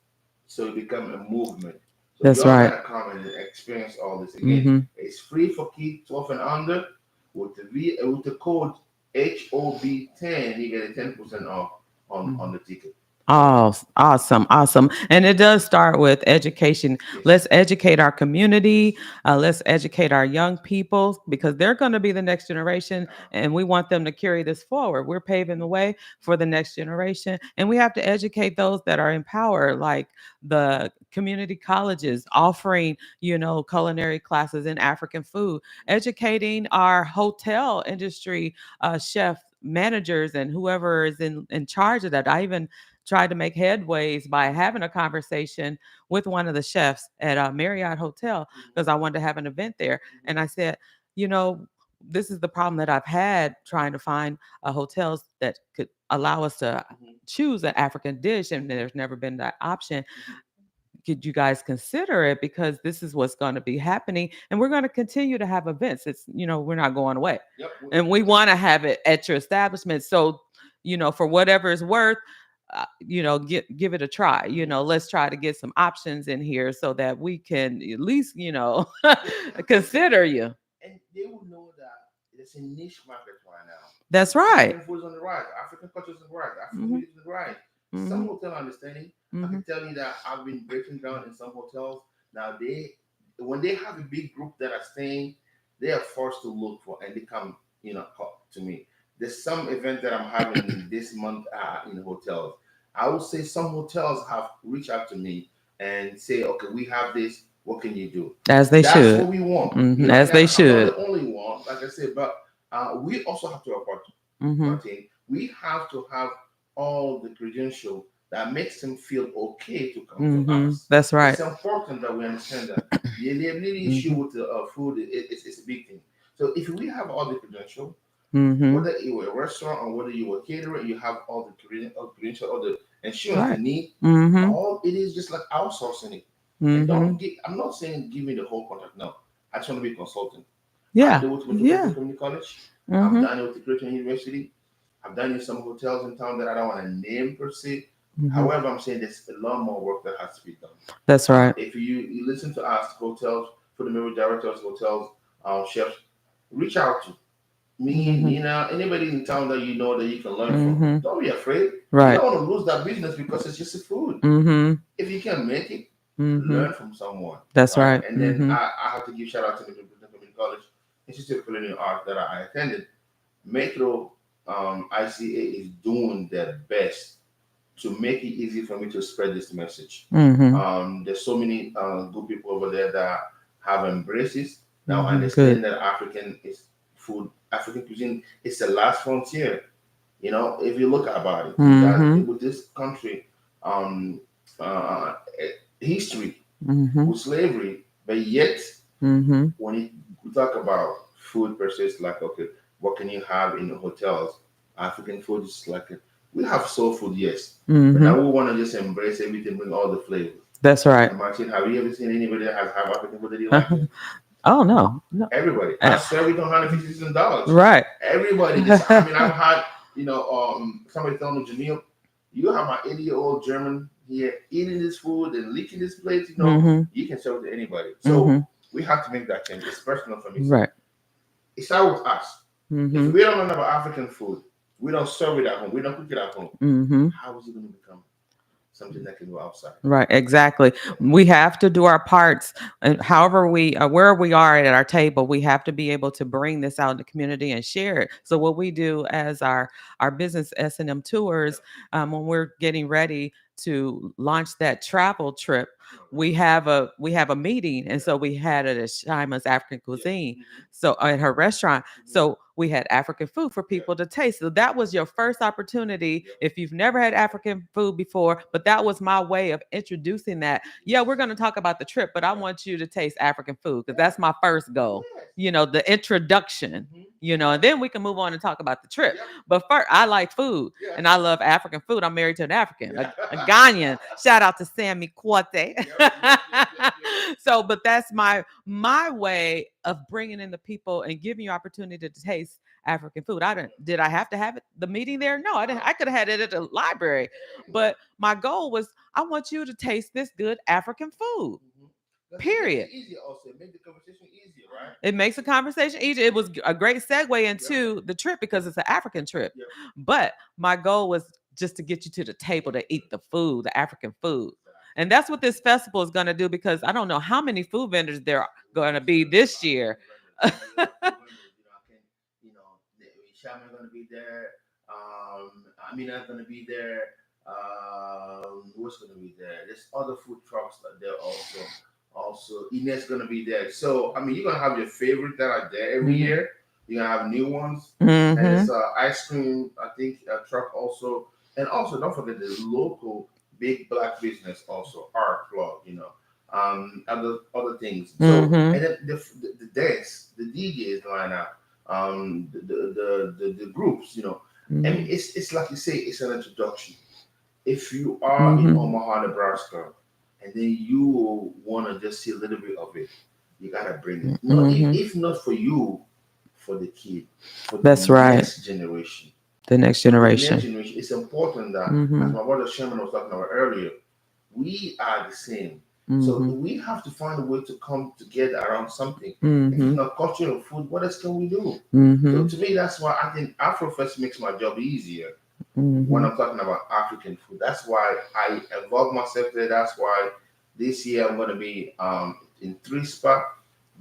so it become a movement. So that's y'all right. gotta come and experience all this again. It's free for kids 12 and under. With the code HOB10, you get a 10% off on the ticket. Oh, awesome. And it does start with education. Yes. Let's educate our community. Let's educate our young people because they're going to be the next generation and we want them to carry this forward. We're paving the way for the next generation. And we have to educate those that are in power, like the community colleges offering, culinary classes in African food, educating our hotel industry, chef managers and whoever is in charge of that. I even tried to make headways by having a conversation with one of the chefs at a Marriott hotel because I wanted to have an event there. And I said, you know, this is the problem that I've had trying to find hotels that could allow us to choose an African dish, and there's never been that option. Could you guys consider it, because this is what's going to be happening, and we're going to continue to have events. It's, you know, we're not going away. Yep. And we want to have it at your establishment. So, you know, for whatever it's worth, you know, give it a try. You know, let's try to get some options in here so that we can at least, you know, consider you. And they will know that it's a niche market right now. That's right. African food is on the rise. African culture is on the rise. African Mhm. music is on the rise. Mhm. Some hotel understanding. I Mhm. can tell you that I've been breaking down in some hotels. Now when they have a big group that are staying, they are forced to look for, and they come, you know, to me. There's some event that I'm having this month in hotels. I would say some hotels have reached out to me and say, okay, we have this. What can you do? As they That's should. what we want. Mhm. You know, As they I'm should. not the only one, like I said, but we also have to report. Mhm. Martin, we have to have all the credential that makes them feel okay to come to Mhm. us. That's right. It's important that we understand that. The liability issue Mhm. with the food is a big thing. So if we have all the credential, Mhm. whether you were a restaurant or whether you were a caterer, you have all the credential, all the insurance Right. they need. Mhm. All it is just like outsourcing it. And don't Mhm. get. I'm not saying give me the whole contract. No, I just want to be a consultant. I Yeah. do it with the Yeah. community college. I've Mhm. done it with the Christian University. I've done it in some hotels in town that I don't want to name per se. Mhm. However, I'm saying there's a lot more work that has to be done. That's right. If you listen to us, hotels, food and beverage directors, hotels, chefs, reach out to me, Mhm. Nina, anybody in town that you know that you can learn from. Mhm. Don't be afraid. You Right. don't want to lose that business because it's just a food. Mhm. If you can make it, Mhm. learn from someone. That's right. And then Mhm. I have to give shout out to the community college, Institute of Culinary Art that I attended. Metro ICA is doing their best to make it easy for me to spread this message. Mhm. There's so many good people over there that have embraced it. Now Mhm. understand Good. that African cuisine is the last frontier. You know, if you look about it, that Mhm. with this country, uh, history Mhm. with slavery, but yet Mhm. when we talk about food per se, it's like, okay, what can you have in the hotels? African food is like we have soul food, yes, but now Mhm. we want to just embrace everything, bring all the flavors. That's right. And Martin, have you ever seen anybody that has African food that you like it? Oh no. No. Everybody. I serve it on $150. Right. Everybody just. I mean, I've had somebody telling me, Jamil, you have my 80-year-old German here eating this food and licking this plate. You know, Mhm. you can serve it to anybody. So Mhm. we have to make that change. It's personal for me. Right. It starts with us. If Mhm. we don't learn about African food, we don't serve it at home, we don't cook it at home, Mhm. how is it going to become something that can go outside? Right, exactly. We have to do our parts, and however where we are at our table, we have to be able to bring this out in the community and share it. So what we do as our business S&M tours, when we're getting ready to launch that travel trip, we have a meeting, and so we had it at Shima's African Cuisine, so at her restaurant. So we had African food for people to taste. So that was your first opportunity if you've never had African food before. But that was my way of introducing that. Yeah, we're going to talk about the trip, but I want you to taste African food because that's my first goal. You know, the introduction. You know, and then we can move on and talk about the trip. But first, I like food and I love African food. I'm married to an African, a Ghanaian. Shout out to Sammy Kwate. So, but that's my way of bringing in the people and giving you opportunity to taste African food. Did I have to have the meeting there? No, I didn't. I could have had it at the library. But my goal was I want you to taste this good African food. Period. Easier also. It makes the conversation easier, right? It makes the conversation easier. It was a great segue into the trip because it's an African trip. But my goal was just to get you to the table to eat the food, the African food. And that's what this festival is going to do, because I don't know how many food vendors there are going to be this year. Shaman going to be there. Amina's going to be there. Who's going to be there? There's other food trucks that there also. Also, Ines going to be there. So, I mean, you're going to have your favorite that are there every year. You're going to have new ones. And there's ice cream, I think, a truck also. And also, don't forget the local big black business also, art plug, other things. So, and then the dance, the DJs line up, the groups, I mean, it's like you say, it's an introduction. If you are in Omaha, Nebraska, and then you want to just see a little bit of it, you gotta bring it. No, if not for you, for the kid, for the next generation. The next For the next generation. generation, it's important that, as my brother Sherman was talking about earlier, we are the same. So we have to find a way to come together around something. If it's not culture or food, what else can we do? So to me, that's why I think Afrofest makes my job easier when I'm talking about African food. That's why I involve myself there. That's why this year I'm going to be in 3 spots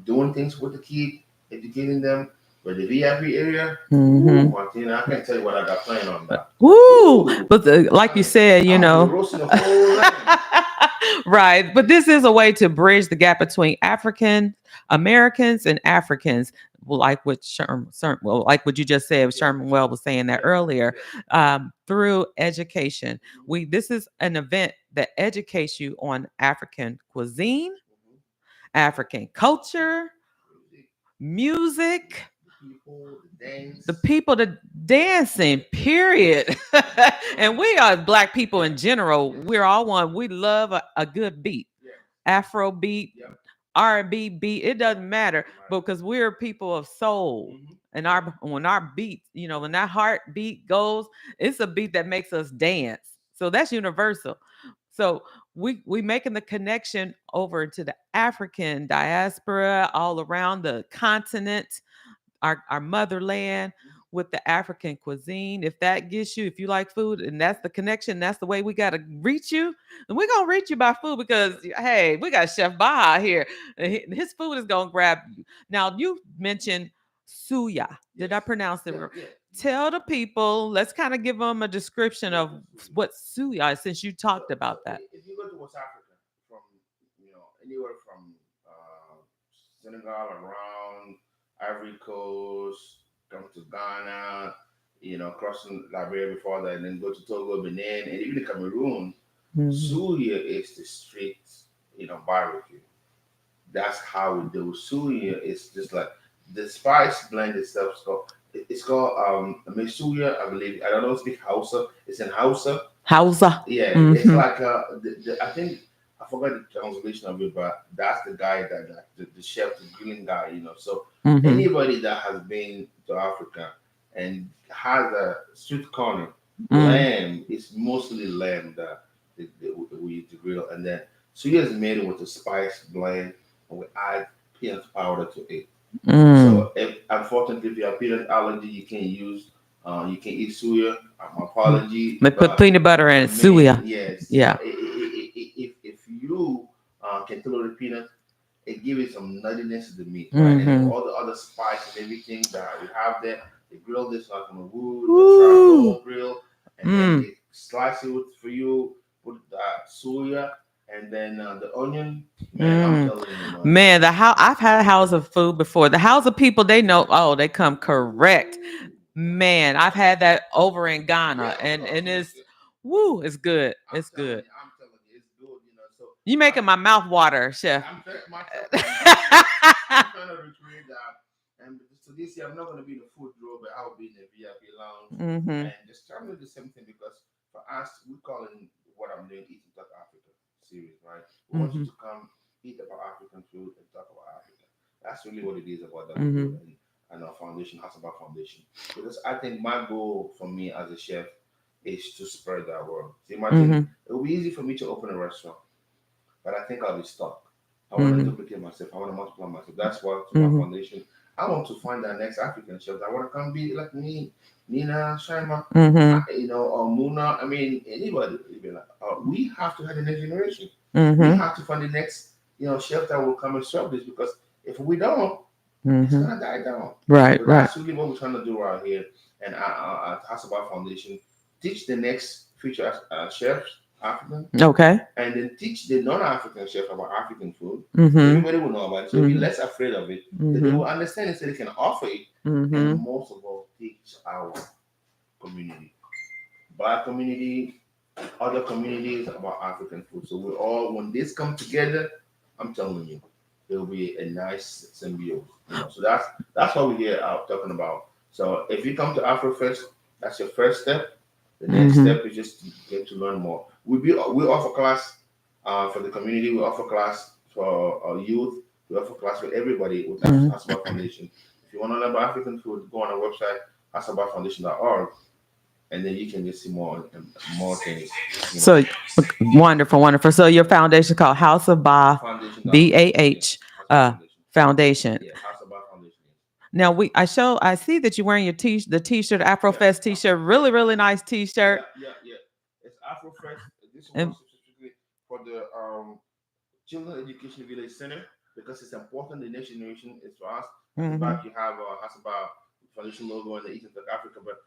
doing things with the kids, educating them. But the VIP area, ooh, Martina, I can't tell you what I got planned on that. Woo! But like you said, roasting the whole lamb. Right. But this is a way to bridge the gap between African Americans and Africans, like what like what you just said. Sherman Well was saying that earlier. Through education, this is an event that educates you on African cuisine, African culture, music, the people, the dancing, period. And we are Black people in general. We're all one. We love a good beat, Afro beat, R&B beat. It doesn't matter, because we're people of soul. And when our beat, when that heartbeat goes, it's a beat that makes us dance. So that's universal. So we making the connection over to the African diaspora all around the continent, our motherland, with the African cuisine. If that gets you, if you like food, and that's the connection, that's the way we got to reach you. And we're going to reach you by food, because, hey, we got Chef Baha here. His food is going to grab you. Now, you mentioned suya. Did I pronounce it right? Yeah. Tell the people, let's kind of give them a description of what suya is, since you talked about that. If you go to West Africa, from anywhere from Senegal around Ivory Coast, come to Ghana, crossing Liberia before that, and then go to Togo, Benin, and even Cameroon, suya is the street, barbecue. That's how we do suya. It's just like the spice blend itself. It's called Mesuya, I believe. I don't know, speak Hausa. It's in Hausa. Hausa. Yeah, it's like I think I forgot the translation of it, but that's the guy that the chef, the grilling guy, So anybody that has been to Africa and has a street corner, lamb, it's mostly lamb that we use to grill, and then suya is made with a spice blend, and we add peanut powder to it. So unfortunately, if you have peanut allergy, you can't use. You can eat suya. My apology. They put peanut butter in suya. Yes. Yeah. If you can tolerate peanut, it gives it some nuttiness to the meat, right? And all the other spice and everything that we have there. They grill this like on a wood, charcoal grill, and then they slice it for you. Put suya and then the onion. Man, I'm telling you, man. I've had a house of food before. The house of people, they know. Oh, they come correct. Man, I've had that over in Ghana, and it's it's good. It's good. I'm telling you, it's good. So you making my mouth water, Chef. I'm trying to recreate that. And so this year, I'm not going to be in the food drawer, but I'll be in the VIP lounge and just trying to do the same thing, because for us, we call it what I'm doing, Eating Talk Africa series, right? We want you to come eat about African food and talk about Africa. That's really what it is about that. And our foundation, House About Foundation. Because I think my goal for me as a chef is to spread that word. See, Martin, it will be easy for me to open a restaurant, but I think I'll be stuck. I want to duplicate myself. I want to multiply myself. That's why my foundation, I want to find that next African chef. I want to come be like me, Nina, Shaima, or Muna. I mean, anybody. We have to have the next generation. We have to find the next, chef that will come and serve this, because if we don't, it's gonna die down. Right, so right. That's really what we're trying to do right here. And at House About Foundation, teach the next future chefs African. Okay. And then teach the non-African chef about African food. Everybody will know about it. So be less afraid of it. That they will understand it, so they can offer it. And most of all, teach our community. Black community, other communities about African food. So we're all, when this come together, I'm telling you, it'll be a nice symbiosis. So that's what we're here out talking about. So if you come to AfroFest, that's your first step. The next step is just to get to learn more. We offer class for the community. We offer class for our youth. We offer class for everybody with Hasaba Foundation. If you want to learn about African food, go on our website, hasabafoundation.org, and then you can just see more things. So wonderful. So your foundation is called House of Ba, BAH Foundation. Yeah, House of Ba Foundation. Now I see that you're wearing the t-shirt, AfroFest t-shirt, really nice t-shirt. Yeah. It's AfroFest. This one specifically for the Children Education Village Center because it's important. The next generation is for us. At the back you have Hasaba Foundation logo and the Eastern Africa, but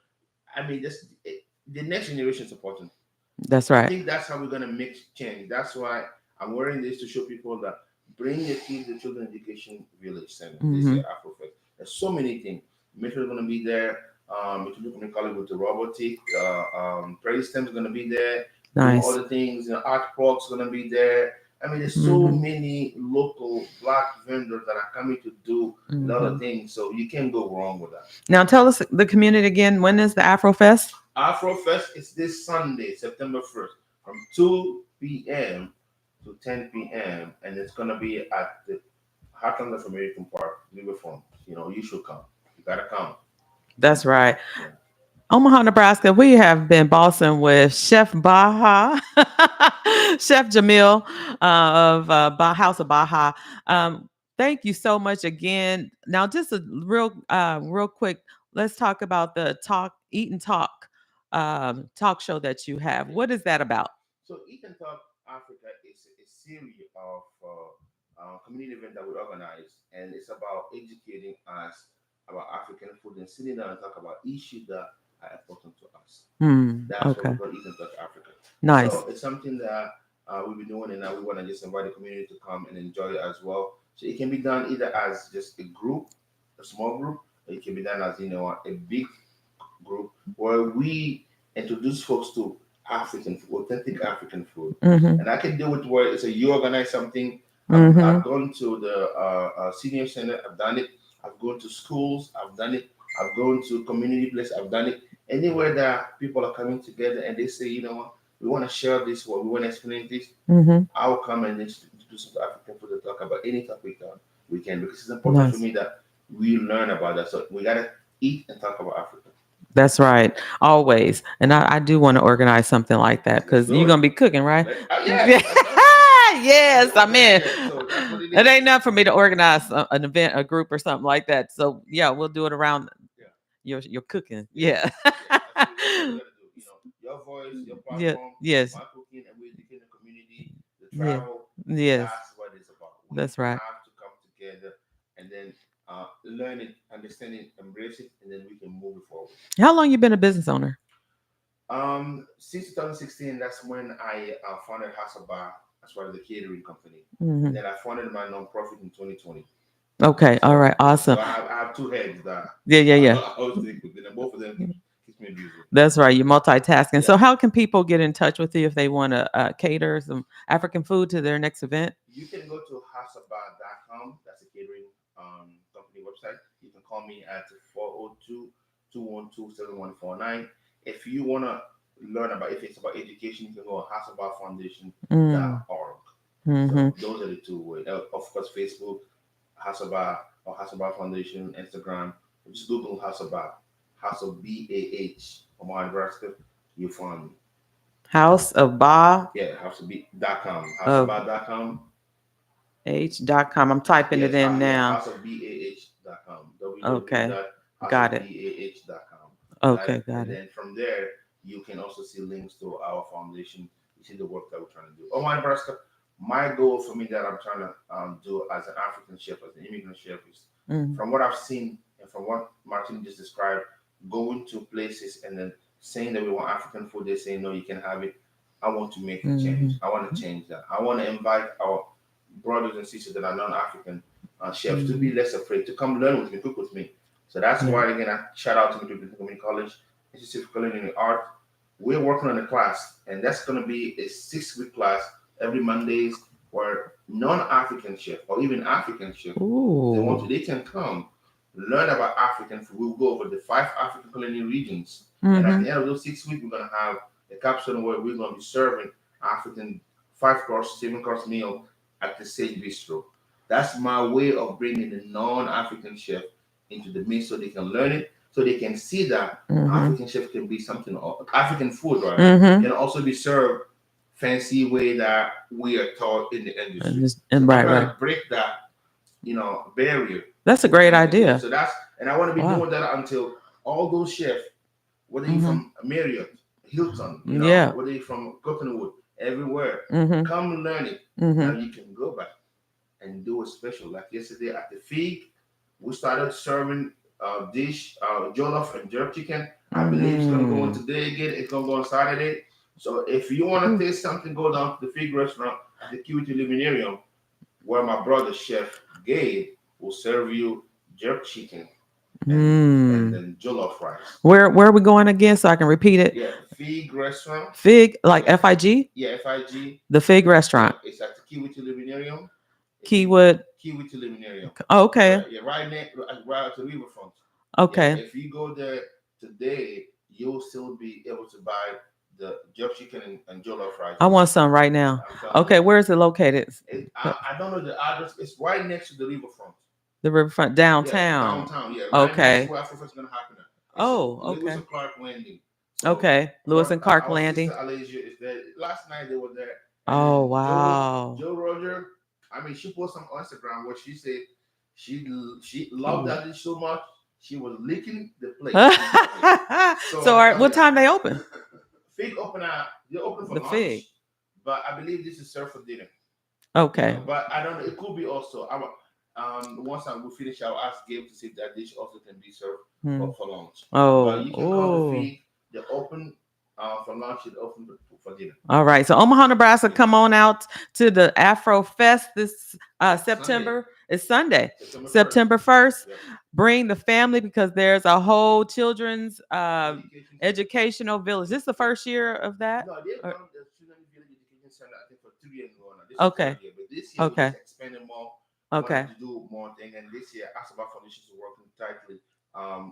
I mean, the next generation is important. That's right. I think that's how we're gonna make change. That's why I'm wearing this to show people that bring your kids to Children Education Village Center. This year, AfroFest. There's so many things. Metro is gonna be there. Metro Community College with the robotic. Prairie STEM is gonna be there. Nice. All the things. Art Park is gonna be there. I mean, there's so many local Black vendors that are coming to do a lot of things. So you can't go wrong with that. Now tell us the community again. When is the AfroFest? AfroFest is this Sunday, September 1st, from 2 p.m. to 10 p.m. And it's going to be at the Heartland of American Park, Riverfront. You should come. You got to come. That's right. Yeah. Omaha, Nebraska, we have been bossing with Chef Baha, Chef Jamil of House of Baha. Thank you so much again. Now, just a real quick, let's talk about the Eat and Talk talk show that you have. What is that about? So Eat and Talk Africa is a series of community events that we organize, and it's about educating us about African food and sitting down and talk about issues that are important to us. That's what we call Eat and Talk Africa. Nice. So it's something that we've been doing, and now we want to just invite the community to come and enjoy it as well. So it can be done either as just a group, a small group, or it can be done as a big group where we introduce folks to African food, authentic African food. And I can do it where it's you organize something. I've gone to the senior center, I've done it. I've gone to schools, I've done it. I've gone to community places, I've done it. Anywhere that people are coming together and they say, we want to share this, or we want to explain this, I'll come and introduce some African food to talk about any topic that we can, because it's important for me that we learn about that. So we got to eat and talk about Africa. That's right. Always. And I do want to organize something like that because you're going to be cooking, right? Yes, I'm in. It ain't enough for me to organize an event, a group or something like that. So yeah, we'll do it around your cooking. Yeah. Your voice, your platform, yes. my cooking, and we educate the community, the travel. Yes. That's what it's about. That's right. We have to come together and then learn it, understand it, embrace it, and then we can move it forward. How long you been a business owner? Since 2016, that's when I founded House of Bar as part of the catering company. And then I founded my nonprofit in 2020. Okay. All right. Awesome. So I have two heads that I was thinking, and both of them keeps me busy. That's right. You're multitasking. Yeah. So how can people get in touch with you if they want to cater some African food to their next event? You can go to houseofbar.com. That's a catering company website. You can call me at 402-212-7149. If you want to learn about, if it's about education, you can go to houseofbarfoundation.org. So those are the two ways. Of course, Facebook, House of Bar, or House of Bar Foundation, Instagram. Just Google House of Bar, House of BAH, Omaha, Nebraska. You'll find me. House of Bar. Yeah, houseofb.com. Houseofbar.com. H.com. I'm typing it in now. Houseofbah.com. Okay. Got it. Houseofbah.com. Okay, got it. And then from there, you can also see links to our foundation. You see the work that we're trying to do. Omaha, Nebraska. My goal for me that I'm trying to do as an African chef, as an immigrant chef, is from what I've seen and from what Martin just described, going to places and then saying that we want African food, they're saying, no, you can have it. I want to make a change. I want to change that. I want to invite our brothers and sisters that are non-African chefs to be less afraid, to come learn with me, cook with me. So that's why, again, I shout out to Metro Community College, Institute of Culinary Art, we're working on a class, and that's going to be a 6-week class every Mondays where non-African chef or even African chef they can come learn about African food. We'll go over the 5 African culinary regions, and at the end of those 6 weeks, we're going to have a capsule where we're going to be serving African 5-course, 7-course meal at the Sage Bistro. That's my way of bringing the non-African chef into the mix so they can learn it, so they can see that African chef can be something, African food, right? Can also be served fancy way that we are taught in the industry. And so right, I'm trying right. to break that, barrier. That's a great idea. So and I want to be doing that until all those chefs, whether you're from Marriott, Hilton, whether you're from Cottonwood, everywhere, come learn it. Now you can go back and do a special. Like yesterday at the Fig, we started serving dish, jollof and jerk chicken. I believe it's going to go on today again. It's going to go on Saturday. So if you want to taste something, go down to the Fig restaurant at the QT Luminarium, where my brother, Chef Gabe, will serve you jerk chicken and then jollof rice. Where are we going again so I can repeat it? Yeah, Fig restaurant. Fig, like Fig? Yeah, Fig. The Fig restaurant. Yeah, it's at the Kiwi Luminarium. Kiwi Luminarium. Oh, okay. Right at the riverfront. Okay. Yeah, if you go there today, you'll still be able to buy the jerk chicken and jollof rice. I want some right now. Okay, where is it located? I don't know the address. It's right next to the riverfront. The riverfront downtown. Yeah, downtown, yeah. Right okay. That's where Africa's gonna happen. Okay. Lewis and Clark Landing. So okay, Lewis and Clark Landing. Is there. Last night they were there. Oh wow. Joe Roger. I mean, she posted on Instagram where she said she loved that dish so much she was licking the plate. So what time they open? Fig they open for the lunch, Fig. But I believe this is served for dinner. Okay. But I don't know. It could be also. Once we finish, I'll ask Gabe to see if that dish also can be served for lunch. Oh. But you can call the Fig. They're open for lunch. It's open for dinner. All right. So Omaha, Nebraska, come on out to the Afro Fest this September. Sunday. It's Sunday, September 1st. Yep. Bring the family because there's a whole children's educational village. This is the first year of that? No, they've done the Children's Village Education Center, I think, for 2 years ago now. Okay. Year, but this year we're expanding more. Okay. To do more things, and this year, Asaba Foundation is working tightly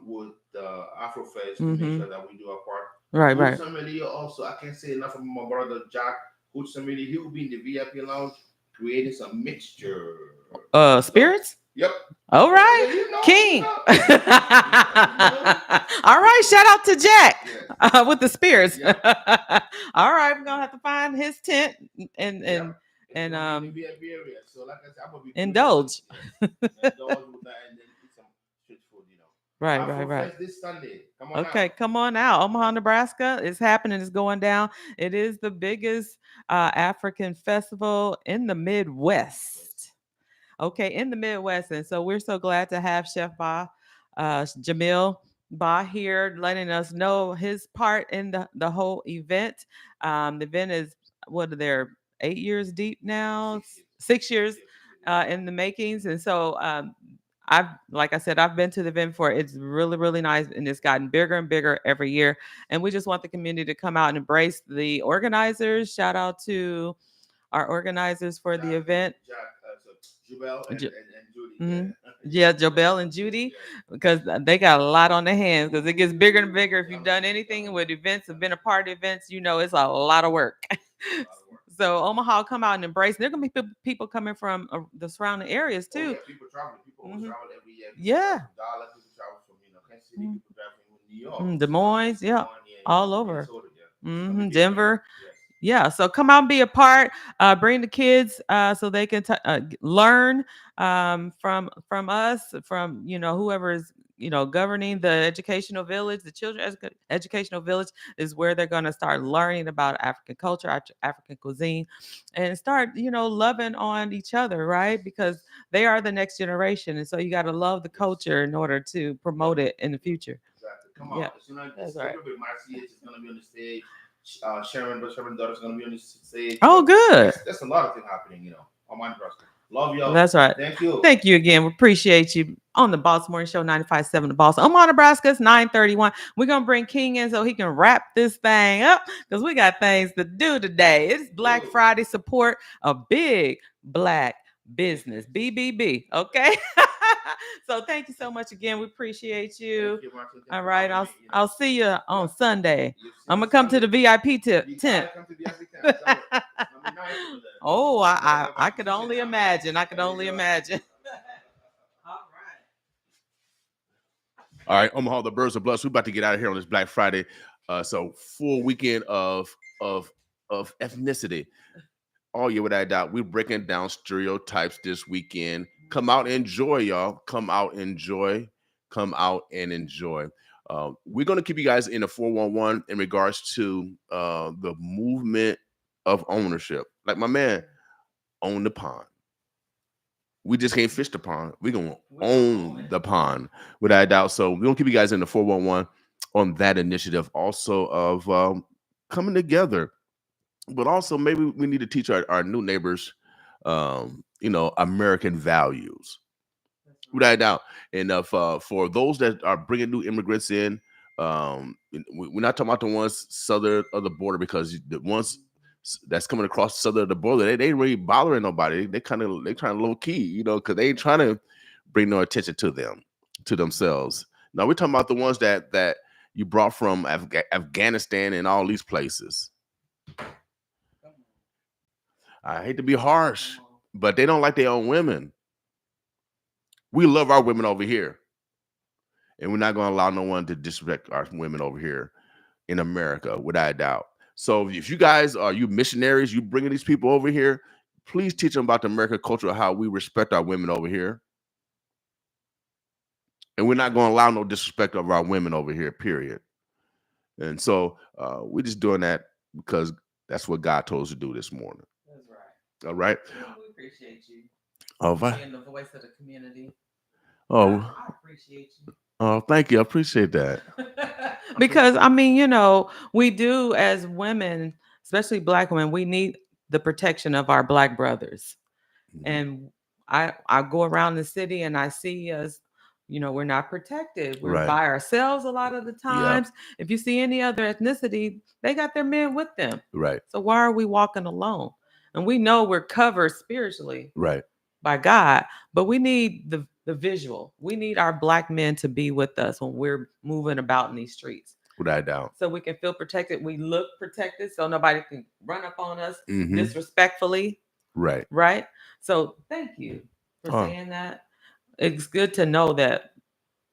with the Afrofest to make sure that we do our part. Right. Somebody also, I can't say enough about my brother Jack. Who's somebody? He will be in the VIP lounge creating some mixture. Spirits? Yep. All right, King. All right, shout out to Jack with the spirits. Yeah. All right, we're gonna have to find his tent and VIP area. So like I said, I'm gonna be indulge. Indulge with that and then eat some street food, Right. This Sunday. Come on out. Come on out. Omaha, Nebraska is happening. It's going down. It is the biggest African festival in the Midwest. Okay, in the Midwest. And so we're so glad to have Chef Ba, Jamil Ba here, letting us know his part in the whole event. The event is, they're 8 years deep now, 6 years in the makings. And so like I said, I've been to the event before. It's really, really nice. And it's gotten bigger and bigger every year. And we just want the community to come out and embrace the organizers. Shout out to our organizers for the event. Jobel and Judy. Yeah, Jobel and Judy, because they got a lot on their hands because it gets bigger and bigger. If you've done anything with events, have been a part of events, you know it's a lot of work. So Omaha, come out and embrace. There are going to be people coming from the surrounding areas too. Oh, yeah, people travel. People travel every year. Yeah. Dallas, people travel from Kansas City. People travel from New York. Des Moines, all over. Denver. Yeah, so come out and be a part. Bring the kids so they can learn from us, from whoever is governing the educational village. The children's educational village is where they're going to start learning about African culture, African cuisine, and start loving on each other, right? Because they are the next generation, and so you got to love the culture in order to promote it in the future. Exactly. Come on. That's right. Marcy is going to be on the stage. Sharon's daughter is going to be on the stage. Oh, good. That's a lot of things happening, on my Nebraska. Love y'all. That's right. Thank you. Thank you again. We appreciate you on the Boss Morning Show 95.7 The Boss. Omaha, Nebraska. It's 9:31. We're going to bring King in so he can wrap this thing up because we got things to do today. It's Black Friday support a big black business. BBB. Okay. So thank you so much again. We appreciate you. All right. I'll see you on Sunday. I'm going to come to the VIP tent. Oh, I could only imagine. I could only imagine. All right, Omaha, the birds are blessed. We're about to get out of here on this Black Friday. So full weekend of ethnicity. All year without a doubt. We're breaking down stereotypes this weekend. Come out and enjoy, y'all. Come out and enjoy. Come out and enjoy. We're going to keep you guys in the 411 in regards to the movement of ownership. Like my man, own the pond. We just can't fish the pond. We're going to own the pond without a doubt. So we're going to keep you guys in the 411 on that initiative also of coming together. But also maybe we need to teach our new neighbors, American values. Without a doubt. And for those that are bringing new immigrants in, we're not talking about the ones southern of the border, because the ones that's coming across southern of the border, they ain't really bothering nobody. They trying to low key, because they ain't trying to bring no attention to themselves. Now we're talking about the ones that you brought from Afghanistan and all these places. I hate to be harsh, but they don't like their own women. We love our women over here, and we're not going to allow no one to disrespect our women over here in America, without a doubt. So if you guys are missionaries, you bringing these people over here, please teach them about the American culture, how we respect our women over here. And we're not going to allow no disrespect of our women over here, period. And so we're just doing that because that's what God told us to do this morning. That's right. All right. We appreciate you. All right. Being the voice of the community. Oh, I appreciate you. Oh, thank you. I appreciate that. Because we do as women, especially Black women, we need the protection of our Black brothers. Mm-hmm. And I go around the city and I see us, we're not protected. We're Right. by ourselves a lot of the times. Yep. If you see any other ethnicity, they got their men with them. Right. So why are we walking alone? And we know we're covered spiritually. Right. By God, but we need the visual. We need our Black men to be with us when we're moving about in these streets. Without a doubt. So we can feel protected. We look protected so nobody can run up on us Mm-hmm. disrespectfully. Right. Right. So thank you for saying that. It's good to know that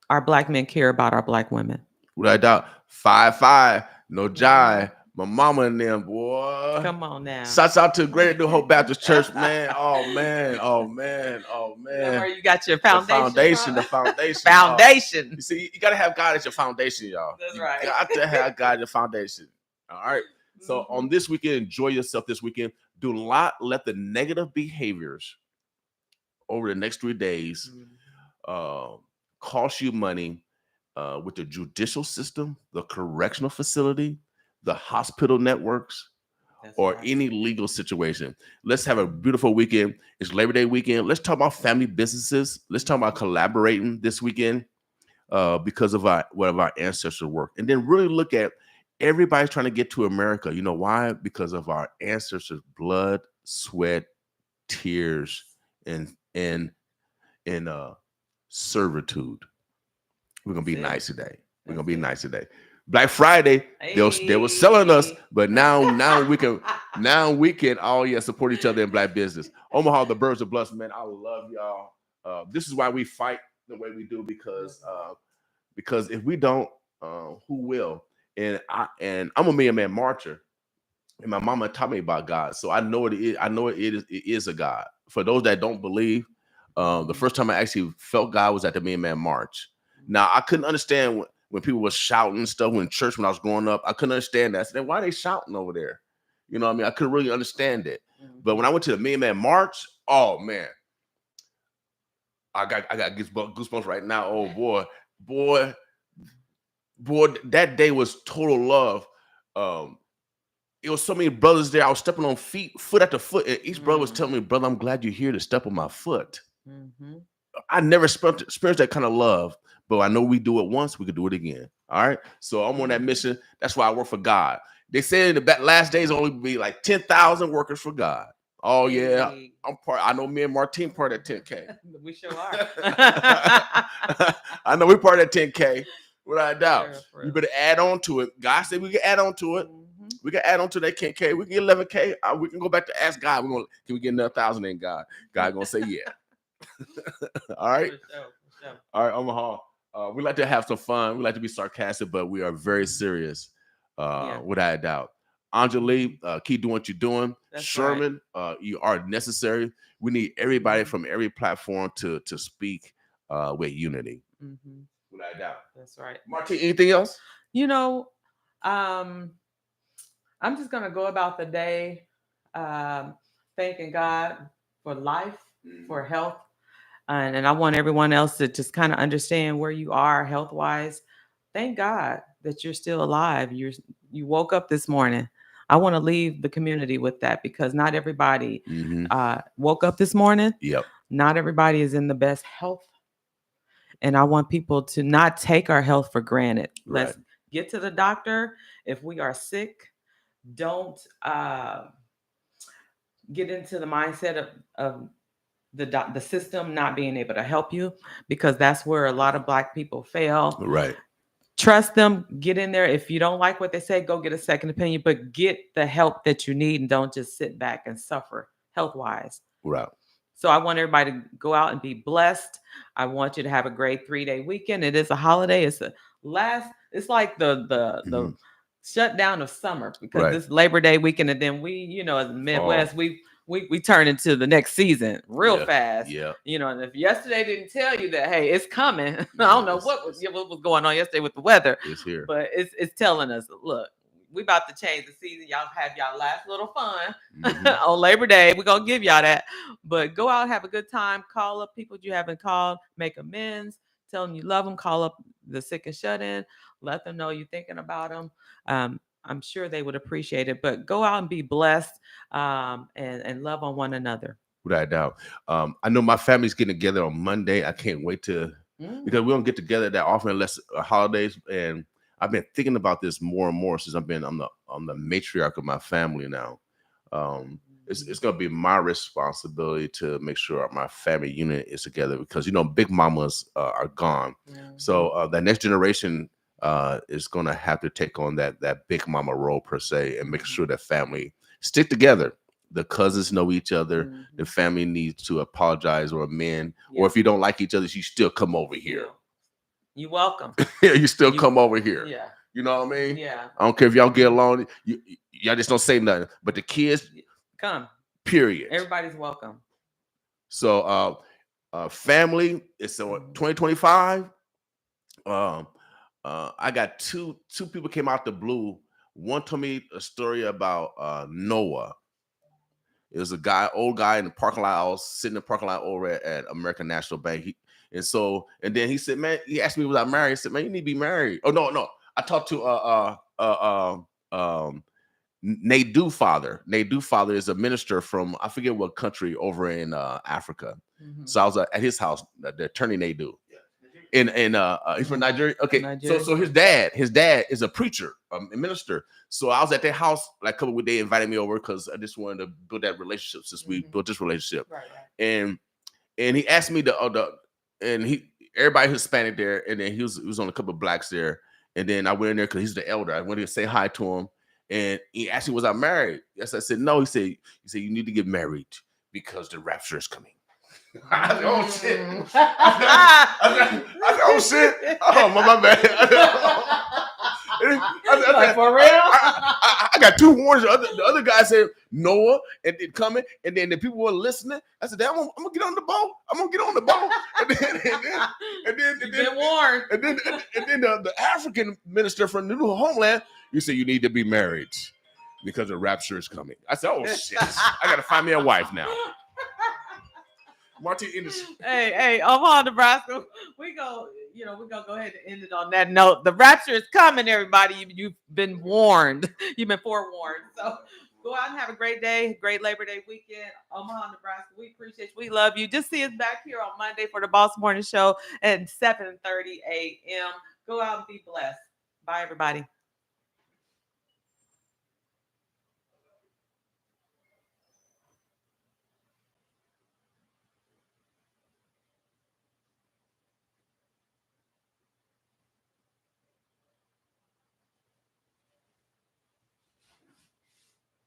our Black men care about our Black women. Without a doubt. 5'5", no jive. My mama and them, boy. Come on now. Shouts out to Greater New Hope Baptist Church, man. Oh man. Where you got your foundation. The foundation. Foundation. You see, you gotta have God as your foundation, y'all. That's right. You got to have God as your foundation. All right. So on this weekend, enjoy yourself this weekend. Do not let the negative behaviors over the next 3 days cost you money with the judicial system, the correctional facility, the hospital networks, or any legal situation. Let's have a beautiful weekend. It's Labor Day weekend. Let's talk about family businesses. Let's talk about collaborating this weekend because of our ancestors' work. And then really look at everybody's trying to get to America. You know why? Because of our ancestors' blood, sweat, tears, and servitude. We're going to be nice today. We're going to be nice today. Black Friday, they were selling us, but now we can support each other in Black business. Omaha, the birds are blessed, man. I love y'all. This is why we fight the way we do, because if we don't, who will? And I'm a man marcher, and my mama taught me about God, so I know it is. I know it is a God. For those that don't believe, the first time I actually felt God was at the Man March. Now I couldn't understand when people were shouting stuff in church when I was growing up. I couldn't understand that. I said, why are they shouting over there? You know what I mean? I couldn't really understand it. But when I went to the Man March, oh man, I got goosebumps right now. Oh boy, that day was total love. it was so many brothers there. I was stepping on foot after foot, and each brother was telling me, "Brother, I'm glad you're here to step on my foot." I never experienced that kind of love, but I know we do it once, we could do it again. All right. So I'm on that mission. That's why I work for God. They said in the last days only be like 10,000 workers for God. Oh yeah, I'm part. I know me and Martine part of that 10K. We sure are. I know we part of that 10K. Without a doubt. You better add on to it. God said we can add on to it. We can add on to that 10K. We can get 11K. We can go back to ask God. Can we get another 1,000 in God? God gonna say yeah. All right. For sure. All right, Omaha. We like to have some fun. We like to be sarcastic, but we are very serious. Without a doubt. Anjali, keep doing what you're doing. That's Sherman, you are necessary. We need everybody from every platform to speak with unity. Without a doubt. That's right. Martine, anything else? You know, I'm just gonna go about the day thanking God for life, for health, and I want everyone else to just kind of understand where you are health wise. Thank God that you're still alive. You woke up this morning. I want to leave the community with that because not everybody woke up this morning. Yep. Not everybody is in the best health. And I want people to not take our health for granted. Right. Let's get to the doctor. If we are sick, don't get into the mindset of the system not being able to help you, because that's where a lot of Black people fail. Right. Trust them, get in there. If you don't like what they say, go get a second opinion, but get the help that you need and don't just sit back and suffer health-wise. Right. So I want everybody to go out and be blessed. I want you to have a great 3-day weekend. It is a holiday. It's like the shutdown of summer because this Labor Day weekend, and then we, as the Midwest, we turn into the next season real fast. Yeah. And if yesterday didn't tell you that, hey, it's coming. I don't know what was going on yesterday with the weather. It's here. But it's telling us, look, we about to change the season. Y'all have y'all last little fun on Labor Day. We're going to give y'all that. But go out, have a good time. Call up people you haven't called. Make amends. Tell them you love them. Call up the sick and shut in. Let them know you're thinking about them. I'm sure they would appreciate it. But go out and be blessed and love on one another. Without a doubt. I know my family's getting together on Monday. I can't wait because we don't get together that often unless holidays. And I've been thinking about this more and more since I've been on the matriarch of my family now. It's going to be my responsibility to make sure my family unit is together because, big mamas are gone. So the next generation is going to have to take on that big mama role per se and make sure that family stick together. The cousins know each other. The family needs to apologize or amend. Or if you don't like each other, you still come over here. You're welcome. You still come over here. Yeah. You know what I mean? Yeah. I don't care if y'all get along. Y'all just don't say nothing. But the kids, come. Period. Everybody's welcome. So, family, it's 2025. I got two people came out the blue. One told me a story about Noah. It was a old guy in the parking lot. I was sitting in the parking lot over at American National Bank. And then he said, man, he asked me was I married. He said, man, you need to be married. Oh, no. I talked to Nadeau father. Nadeau father is a minister from, I forget what country over in Africa. So I was at his house, the attorney Nadeau. He's from Nigeria. Okay, Nigeria. So his dad is a preacher, a minister. So I was at their house like a couple of days. They invited me over because I just wanted to build that relationship since we built this relationship. Right. And he asked me everybody Hispanic there, and then he was on a couple of blacks there. And then I went in there because he's the elder. I went in to say hi to him, and he asked me, was I married? Yes, I said no. He said you need to get married because the rapture is coming. I said, oh shit. I said, oh shit. Oh, my bad. Like, for real? I got two warnings. The other guy said Noah and it coming, and then the people were listening. I said, I'm gonna get on the boat. I'm gonna get on the boat. And then warned. And then the African minister from the new homeland, you say you need to be married because the rapture is coming. I said, oh shit. I gotta find me a wife now. Martin Industry. Hey, Omaha, Nebraska. We go. we're gonna go ahead and end it on that note. The rapture is coming, everybody. You've been warned. You've been forewarned. So go out and have a great day, great Labor Day weekend. Omaha, Nebraska. We appreciate you. We love you. Just see us back here on Monday for the Boss Morning Show at 7:30 a.m. Go out and be blessed. Bye, everybody.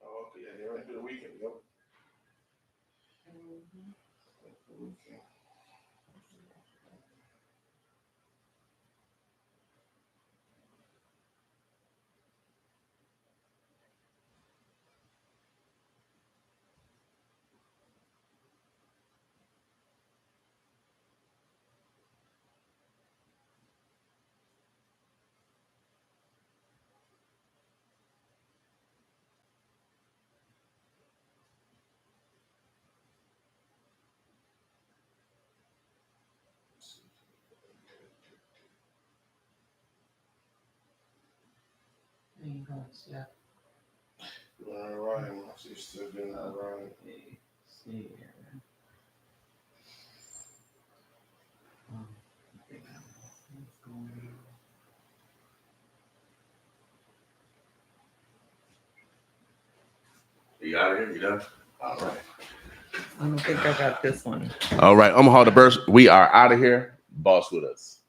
Oh, okay, yeah, they're into the weekend. Yep. Okay. All right, she's still doing that right. See here. You out of here? You done? All right. I don't think I got this one. All right, Omaha the Burst. We are out of here. Boss with us.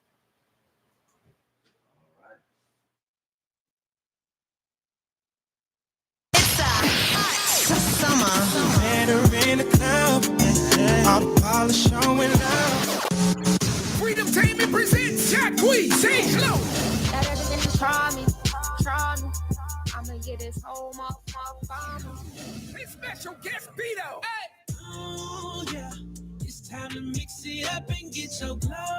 Freedom Tainment presents Jacquees, Sage Low. Try me. I'ma get this whole motherfucker. And special guest Beto. Hey. Oh, yeah. It's time to mix it up and get your glow.